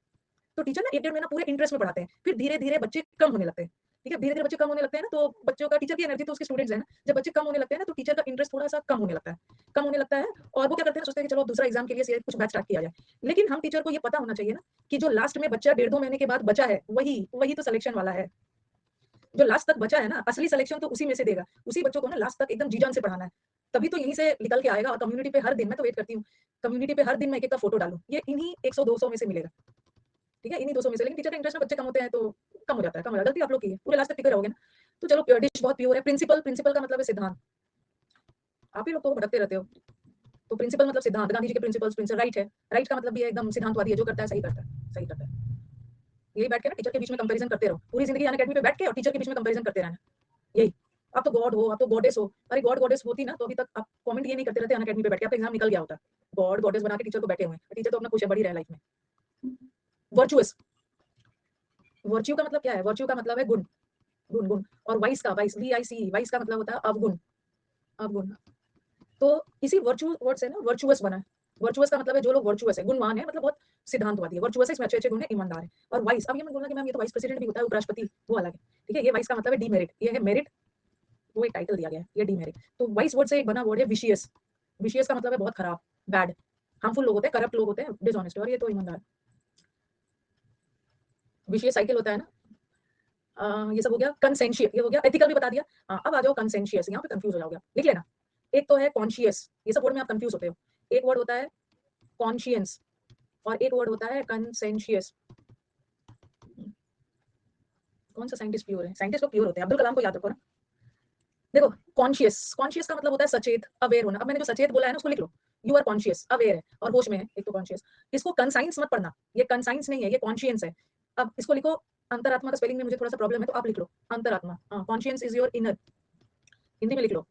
तो टीचर ना 1-1.5 महीना पूरे इंटरेस्ट में पढ़ाते हैं, फिर धीरे धीरे बच्चे कम होने लगते हैं, ठीक है। धीरे धीरे बच्चे कम होने लगते हैं ना, तो बच्चों का, टीचर की एनर्जी तो उसके स्टूडेंट्स है ना, जब बच्चे कम होने लगते हैं ना, तो टीचर का इंटरेस्ट थोड़ा सा कम होने लगता है। और वो क्या करते हैं, सोचते हैं कि चलो दूसरा एग्जाम के लिए कुछ बैच स्टार्ट किया जाए। लेकिन हम टीचर को ये पता होना चाहिए ना कि जो लास्ट में बच्चा 1.5-2 महीने के बाद बचा है, वही वही तो सिलेक्शन वाला है। जो लास्ट तक बचा है ना, असली सिलेक्शन तो उसी में से देगा, उसी बच्चों को ना लास्ट तक एकदम जी जान से पढ़ाना है, तभी तो यहीं से निकल के आएगा। और कम्युनिटी पे हर दिन, मैं तो वेट करती हूँ, कम्युनिटी पे हर दिन मैं एक एक का फोटो डालूं, ये इन्हीं 100-200 में से मिलेगा, ठीक है, इन्हीं 200 में से। लेकिन टीचर का इंटरेस्ट में बच्चे कम होते हैं तो कम हो जाता है, कम हो जाता है। गलती आप लोग की है, पूरे लास्ट तक टिके रहोगे ना। तो चलो, प्योर डिश बहुत प्योर है। प्रिंसिपल, प्रिंसिपल का मतलब है सिद्धांत। आप ही लोग तो भटकते रहते हो। तो प्रिंसिपल मतलब सिद्धांत, गांधी जी के प्रिंसिपल्स, प्रिंसिपल राइट है। राइट का मतलब भी है एकदम सिद्धांतवादी है, जो करता है सही करता है, सही करता है। यही बैठ के ना टीचर के बीच में कंपैरिजन करते रहो, पूरी जिंदगी अन अकेडमी पे बैठ के और टीचर के बीच में कंपैरिजन करते रहना, यही। आप तो गॉड हो, आप तो गॉडेस हो। अरे गॉड गॉडेस होती ना तो अभी तक आप कमेंट ये नहीं करते रहते अन अकेडमी पे बैठ के, आपका एग्जाम निकल गया होता। गॉड गॉडेस बना के टीचर को बैठे हुए हैं, टीचर तो अपना खुश है, बढ़ी रहे लाइफ में। वर्चुअस, वर्च्यू का मतलब क्या है? वर्च्यू का मतलब है गुण, गुण गुण। और वाइस का, वाइस VIC, वाइस का मतलब होता है अवगुण, अवगुण। तो इसी वर्चू वर्ड से ना वर्चुअस बना है। वर्चुअस का मतलब है जो लोग वर्चुअस है, गुणवान है, मतलब बहुत सिद्धांतवादी है। वर्चुअस है, इसमें अच्छे अच्छे गुण है, ईमानदार है। और वाइस, अब ये मत बोलना कि मैम ये तो वाइस प्रेसिडेंट भी होता है, उपराष्ट्रपति, वो अलग है, ठीक है। ये वाइस का मतलब है डीमेरिट, ये है मेरिट, वो एक टाइटल दिया गया है, ये डीमेरिट। तो वाइस वर्ड से एक बना वर्ड है विशियस। विशियस का मतलब है बहुत खराब, बैड, हार्मफुल लोग होते हैं, करप्ट लोग होते हैं, डिसऑनेस्ट। और ये तो ईमानदार। विशियस साइकिल होता है ना, ये सब हो गया। कंसेंशियस, ये हो गया। एथिकल भी बता दिया। अब आ जाओ कंसेंशियस, यहाँ पे कंफ्यूज हो जाओगे, लिख लेना। एक तो है कॉन्शियस, ये सब वर्ड में आप कंफ्यूज होते हो। एक वर्ड होता है कॉन्शियंस, और एक वर्ड होता है कंसेंशियस। कौन सा साइंटिस्ट प्योर है? साइंटिस्ट तो प्योर होते हैं, अब्दुल कलाम को याद रखो ना। देखो, कॉन्शियस, कॉन्शियस का मतलब होता है सचेत, अवेयर होना। अब मैंने जो सचेत बोला है ना, उसको लिख लो। यू आर कॉन्शियस, अवेयर है और होश में है, एक तो कॉन्शियस। इसको कंसाइंस मत पढ़ना, ये कंसाइंस नहीं है, ये कॉन्शियंस है। अब इसको लिखो। अंतरात्मा का स्पेलिंग में मुझे थोड़ा सा प्रॉब्लम है, तो आप लिख लो अंतरात्मा। Conscience is your inner, Hindi में लिख लो।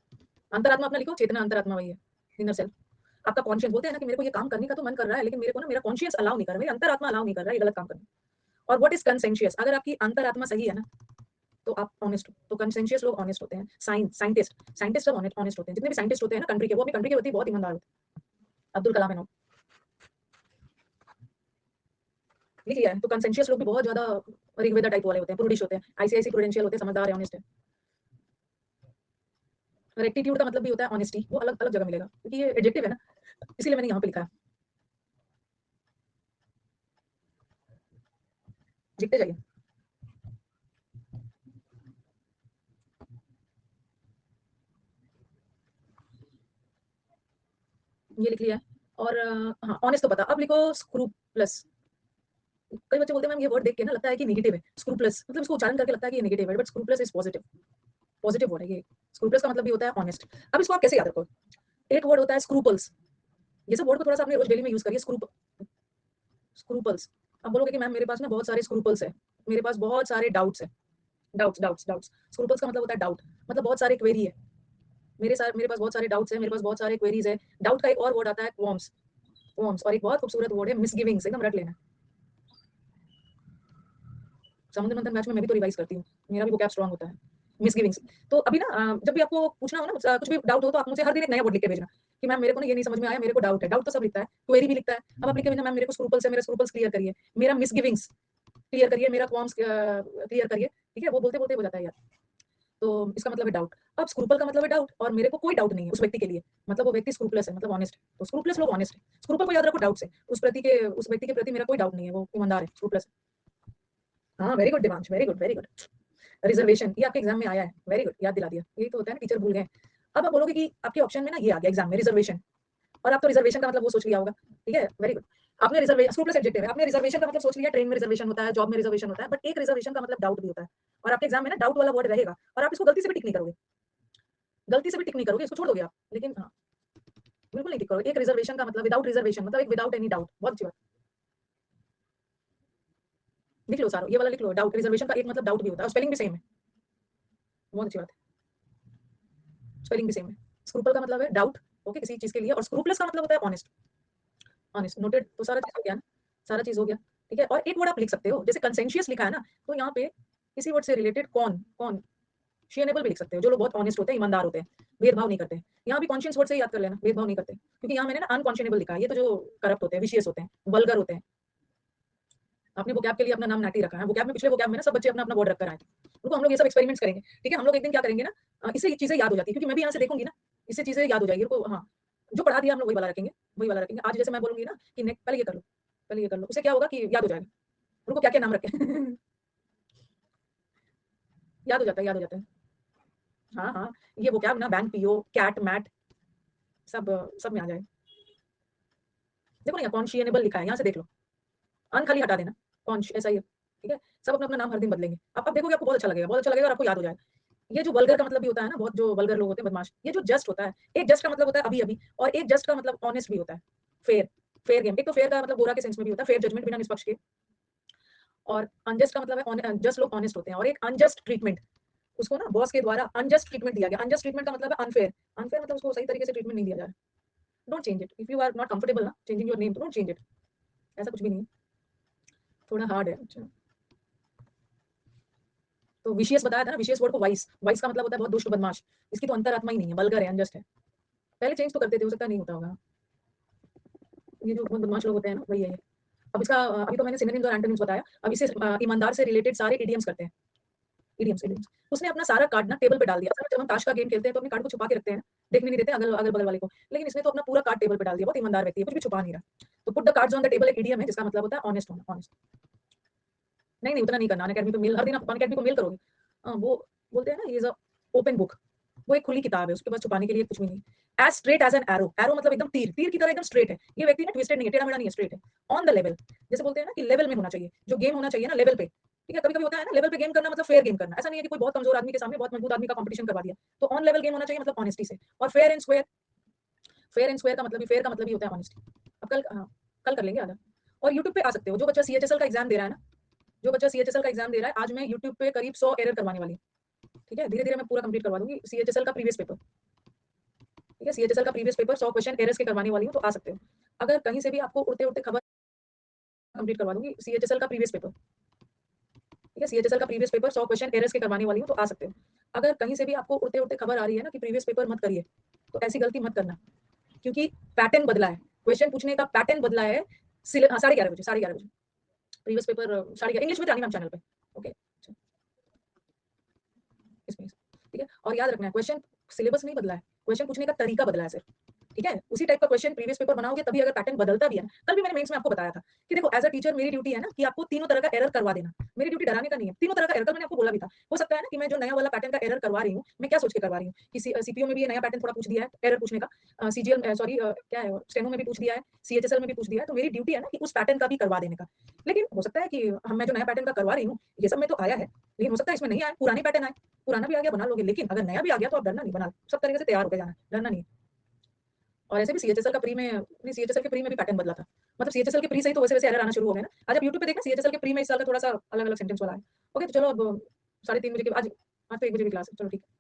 अंतरात्मा अपना लिखो, चेतना अंतरात्मा वही है, इनर सेल्फ। आपका कॉन्शियस, बोलते हैं ना कि मेरे को ये काम करने का तो मन कर रहा है, लेकिन मेरे को ना मेरा कॉन्शियस अलाउ नहीं कर रहा, मेरा अंतरात्मा अलाउ नहीं कर रहा है ये गलत काम करना। और व्हाट इज कंसेंशियस? अगर आपकी अंतरात्मा सही है ना, तो आप ऑनेस्ट हो। तो कंसेंशियस लोग ऑनेस्ट होते हैं। साइंटिस्ट, साइंटिस्ट सब ऑनेस्ट होते हैं। जितने भी साइंटिस्ट होते हैं ना कंट्री के, वो अपनी कंट्री के प्रति बहुत ईमानदार होते हैं। अब्दुल कलाम है नो, लिख लिया है। तो कंसेंशियस लोग भी बहुत ज्यादा ऋग्वेदा टाइप वाले होते हैं, प्रूडिश होते हैं, आईसीआईसी प्रूडेंशियल होते हैं, समझदार है, ऑनेस्ट है। रेक्टिट्यूड का मतलब भी होता है ऑनेस्टी, वो अलग अलग जगह मिलेगा क्योंकि ये एडजेक्टिव है ना, इसीलिए मैंने यहाँ पे लिखा है। लिखते जाइए। ये लिख लिया है। और हाँ ऑनेस्ट तो पता, अब लिखो स्क्रूपलेस। कई बच्चे बोलते हैं मैम ये वर्ड देख के ना लगता है कि नेगेटिव है, स्क्रूपलेस मतलब इसको उच्चारण करके लगता है कि ये नेगेटिव है, but scrupulous is positive, positive word है ये। स्क्रूपलेस का मतलब भी होता है ऑनेस्ट। अब इसको आप कैसे याद रखो, एक वर्ड होता है स्क्रूपल्स, ये सब वर्ड को थोड़ा सा अपने रोज डेली में यूज करिए। स्क्रूपल्स। अब बोलोगे कि मैम मेरे पास ना बहुत सारे स्क्रूपल्स है, मेरे पास बहुत सारे डाउट्स है, डाउट्स डाउट्स डाउट्स। स्क्रूपल्स का मतलब होता है डाउट, मतलब बहुत सारे क्वेरी है, मेरे पास बहुत सारे डाउट्स है, मेरे पास बहुत सारे क्वेरीज है। डाउट का एक और वर्ड आता है क्वाम्स, क्वाम्स। और एक बहुत खूबसूरत वर्ड है मिसगिविंग्स, एकदम रट लेना। समुद्र मंथन मैच में मैं भी तो रिवाइज करती हूँ, मेरा भी वोकैब स्ट्रांग होता है। मिसगिविंग्स। तो अभी ना जब भी आपको पूछना हो ना कुछ भी डाउट हो तो आप मुझे हर दिन एक नया वर्ड लिख के भेजना कि मैम मेरे को ना ये नहीं समझ में आया, मेरे को डाउट है। डाउट तो सब लिखता है, क्वेरी भी लिखता है। अब आप लिख के भेजना मैम मेरे को स्क्रूपल्स है, मेरे स्क्रूपल्स क्लियर करिए, मेरा मिसगिविंग्स क्लियर करिए, मेरा क्वाम्स क्लियर करिए। ठीक है, वो बोलते बोलते हो जाता है यार। तो इसका मतलब है डाउट। अब स्क्रूपल का मतलब है डाउट, और मेरे को कोई डाउट नहीं है उस व्यक्ति के लिए, मतलब वो व्यक्ति स्क्रूपलेस है, मतलब ऑनेस्ट है। तो स्क्रूपलेस लोग ऑनेस्ट है। स्क्रूपल को याद रखो डाउट से, उस व्यक्ति के प्रति मेरा कोई डाउट नहीं है, वो ईमानदार है, स्क्रूपलेस है। हाँ very good Divansh, very good very good. Reservation, ये आपके एग्जाम में आया है, वेरी गुड, याद दिला दिया। यही तो होता है ना, टीचर भूल गए। अब आप बोलोगे कि आपके ऑप्शन में ना ये आ गया एग्जाम में रिजर्वेशन, और आप तो रिजर्वेशन का मतलब वो सोच लिया होगा। ठीक है, वेरी गुड। आपने रिजर्वेशन स्क्रूपलेस एडजेक्टिव है, आपने रिजर्वेशन का मतलब सोच लिया, ट्रेन में रिजर्वेशन होता है, जॉब में रिजर्वेशन होता है, बट एक रिजर्वेशन का मतलब डाउट भी होता है। और आपके एग्जाम में ना डाउट वाला वर्ड रहेगा, और आप इसको गलती से भी टिक नहीं करोगे, गलती से भी टिक नहीं करोगे, इसको छोड़ दोगे आप। लेकिन हाँ बिल्कुल नहीं टिक करोगे। एक रिजर्वेशन का मतलब विदाउट रिजर्वेशन, मतलब एक विदाउट एनी डाउट। बहुत अच्छी बात, लिख लो सारो, ये वाला लिख लो। डाउट, रिजर्वेशन का एक मतलब डाउट भी होता है, स्पेलिंग भी सेम है। बहुत अच्छी बात है, स्पेलिंग भी सेम है। स्क्रूपल का मतलब है डाउट, ओके, किसी चीज के लिए, और स्क्रूपलेस का मतलब होता है ऑनेस्ट। Honest, noted. तो सारा चीज हो गया ना, सारा चीज हो गया। ठीक है, और एक वर्ड आप लिख सकते हो, जैसे कंसेंशियस लिखा है ना, तो यहाँ पे इसी वर्ड से रिलेटेड कौन कौन शेयनेबल भी लिख सकते हो, जो लोग बहुत ऑनेस्ट होते हैं, ईमानदार होते हैं, भेदभाव नहीं करते। यहाँ भी कॉन्शियस वर्ड से ही याद कर लेना, भेदभाव नहीं करते, क्योंकि यहाँ मैंने ना अनकॉन्शनेबल लिखा है, ये तो जो करप्ट होते हैं, विशियस होते हैं, वल्गर होते हैं। आपने वोकैब के लिए अपना नाम नाटी रखा है, वोकैब में पिछले वोकैब में ना सब बच्चे अपना अपना वर्ड रख कर आए थे। रुको हम लोग ये सब एक्सपेरिमेंट्स करेंगे। ठीक है, हम लोग एक दिन क्या करेंगे ना, इससे ये चीजें याद हो जाती है, क्योंकि मैं भी यहाँ से देखूंगी ना, इससे चीजें याद हो जाएगी। रुको, हाँ जो पढ़ा दिया हम लोग वही वाला रखेंगे, वही वाला रखेंगे। आज जैसे मैं बोलूंगी ना कि पहले ये कर लो, पहले ये कर लो, उससे क्या होगा कि याद हो जाएगा। रुको क्या क्या नाम रखे याद हो जाता है, याद हो जाता है। हाँ हाँ, ये वोकैब ना बैंक पीओ कैट मैट सब सब में आ जाए। देखो ना कॉन्शियनेबल लिखा है, यहाँ से देख लो, अन खाली हटा देना, कॉन्श ऐसा ही है। ठीक है, सब अपना अपना नाम हर दिन बदलेंगे। आप देखोगे आपको बहुत अच्छा लगेगा, बहुत अच्छा लगेगा, और आपको याद हो जाएगा। ये जो वल्गर का मतलब भी होता है ना, बहुत जो वल्गर लोग होते हैं, बदमाश, ये जो जस्ट होता है, एक जस्ट का मतलब होता है अभी अभी, और एक जस्ट का मतलब ऑनेस्ट भी होता है, फेयर, फेयर गेम। एक तो फेयर का मतलब गोरा के सेंस में भी होता है, फेयर जजमेंट, बिना निष्पक्ष के। और अनजस्ट का मतलब है जस्ट लोग ऑनेस्ट होते हैं। और एक अनजस्ट ट्रीटमेंट, उसको ना बॉस के द्वारा अनजस्ट ट्रीटमेंट दिया गया। अनजस्ट ट्रीटमेंट का मतलब है अनफेयर, अनफेयर मतलब उसको सही तरीके से ट्रीटमेंट नहीं दिया जा रहा। Don't change it if you are not comfortable ना चेंजिंग योर नेम, तो डोंट चेंज इट, ऐसा कुछ भी नहीं है, थोड़ा हार्ड है। अच्छा, तो विशियस बताया था ना, विशियस वर्ड को वाइस, वाइस का मतलब होता है बहुत दुष्ट, बदमाश। इसकी तो अंतरात्मा ही नहीं है, वल्गर है, अनजस्ट है। पहले चेंज तो करते थे, हो सकता नहीं होता होगा। ये जो बहुत बदमाश लोग होते हैं ना, वही है ये। अब इसका अभी तो मैंने सिनोनिम्स और एंटोनिम्स बताया, अब इसे ईमानदार से रिलेटेड सारे इडियम्स करते हैं। Idioms, idioms. उसने अपना सारा कार्ड ना टेबल पे डाल दिया। असल में जब हम ताश का गेम खेलते हैं तो अपने कार्ड को छुपा के रखते हैं, देखने नहीं देते अगल अगल बगल वाले को, लेकिन इसने तो अपना पूरा कार्ड टेबल पे डाल दिया। बहुत ईमानदार व्यक्ति है, कुछ भी छुपा नहीं रहा। तो put the cards on the table एक इडियम है, जिसका मतलब होता है ऑनेस्ट होना, ऑनेस्ट। नहीं नहीं उतना नहीं करना, अनअकैडमी पे मेल, हर दिन आप अनअकैडमी को मेल करोगे। वो बोलते हैं ना, ये इज अ ओपन बुक, वो एक खुली किताब है, उसके पास छुपाने के लिए कुछ भी नहीं। As straight as an arrow, arrow मतलब एकदम तीर, तीर की तरह एकदम स्ट्रेट है। ये व्यक्ति ना ट्विस्टेड नहीं है, टेढ़ा मेढ़ा नहीं है, स्ट्रेट है। ऑन द लेवल, जैसे बोलते हैं ना कि लेवल में होना चाहिए, जो गेम होना चाहिए ना लेवल पे। ठीक है, कभी कभी होता है ना लेवल पे गेम करना मतलब फेयर गेम करना, ऐसा नहीं है कि कोई बहुत कमजोर आदमी के सामने बहुत मजबूत आदमी का कंपटीशन करवा दिया। तो ऑन लेवल गेम होना चाहिए, मतलब ऑनेस्टी से। और fair and square, fair and square का मतलब भी, फेयर का मतलब ही होता है ऑनेस्टी। अब कल, हाँ कल कर लेंगे आधा। और यूट्यूब पे आ सकते हो, जो बच्चा सीएचएसएल का एग्जाम दे रहा है ना, जो बच्चा सीएचएसएल का एग्जाम दे रहा है, आज मैं यूट्यूब पे करीब 100 एरर करवाने वाली हूँ। ठीक है, धीरे धीरे मैं पूरा कंप्लीट करवा दूंगी सीएचएसएल का प्रीवियस पेपर। ठीक है, सीएचएसएल का प्रीवियस पेपर 100 क्वेश्चन एरर्स के करवाने वाली हूँ, तो आ सकते हो। अगर कहीं से भी आपको उड़ते उड़ते खबर, कंप्लीट करवा दूंगी सीएचएसएल का प्रीवियस पेपर। ठीक है, सीएचएसएल का प्रीवियस पेपर 100 क्वेश्चन एरर्स के करवाने वाली हूँ, तो आ सकते हो। अगर कहीं से भी आपको उड़ते उड़ते खबर आ रही है ना कि प्रीवियस पेपर मत करिए, तो ऐसी गलती मत करना, क्योंकि पैटर्न बदला है, क्वेश्चन पूछने का पैटर्न बदला है। 11:30 बजे, 11:30 बजे प्रीवियस पेपर, 11:30 इंग्लिश में रानी मैम चैनल पे। ओके, इसमें ठीक है। और याद रखना है, क्वेश्चन सिलेबस नहीं बदला है, क्वेश्चन पूछने का तरीका बदला है सिर्फ। ठीक है, उसी टाइप का क्वेश्चन प्रीवियस पेपर बनाओगे तभी अगर पैटर्न बदलता भी है ना, कल भी मैंने मेंस में आपको बताया था कि देखो एज अ टीचर मेरी ड्यूटी है ना कि आपको तीनों तरह का एरर करवा देना। मेरी ड्यूटी डराने का नहीं है, तीनों तरह का एरर, कल मैंने आपको बोला भी था। हो सकता है ना कि मैं जो नया वाला पैटर्न का एरर करवा रही हूँ, मैं क्या सोच के करवा रही हूँ कि सीपीओ में भी ये नया पैटर्न थोड़ा पूछ दिया है एरर पूछने का, सीजीएल सॉरी क्या है स्टेनो में भी पूछ दिया है, सीएचएसएल में भी पूछ दिया है, तो मेरी ड्यूटी है ना कि उस पैटर्न का भी करवा देने का। लेकिन हो सकता है कि मैं जो नया पैटर्न का करवा रही हूँ ये सब में तो आया है, लेकिन हो सकता है इसमें नहीं आए, पुराने पैटर्न आए, पुराना भी आ गया बना लोगे, लेकिन अगर नया भी आ गया तो आप डरना नहीं, बना लो। सब तरीके से तैयार होकर जाना, डरना नहीं है। और ऐसे भी सीएचएसएल का प्री में, नहीं सीएचएसएल के प्री में भी पैटर्न बदला था, मतलब सीएचएसएल के प्री से ही तो वैसे वैसे एरर आना शुरू हो गए ना। आज आप यूट्यूब पे देखना सीएचएसएल के प्री में इस साल का थोड़ा सा अलग अलग सेंटेंस वाला है। ओके तो चलो अब 3:30 बजे के आज आज तो 1 बजे की क्लास है, चलो ठीक है।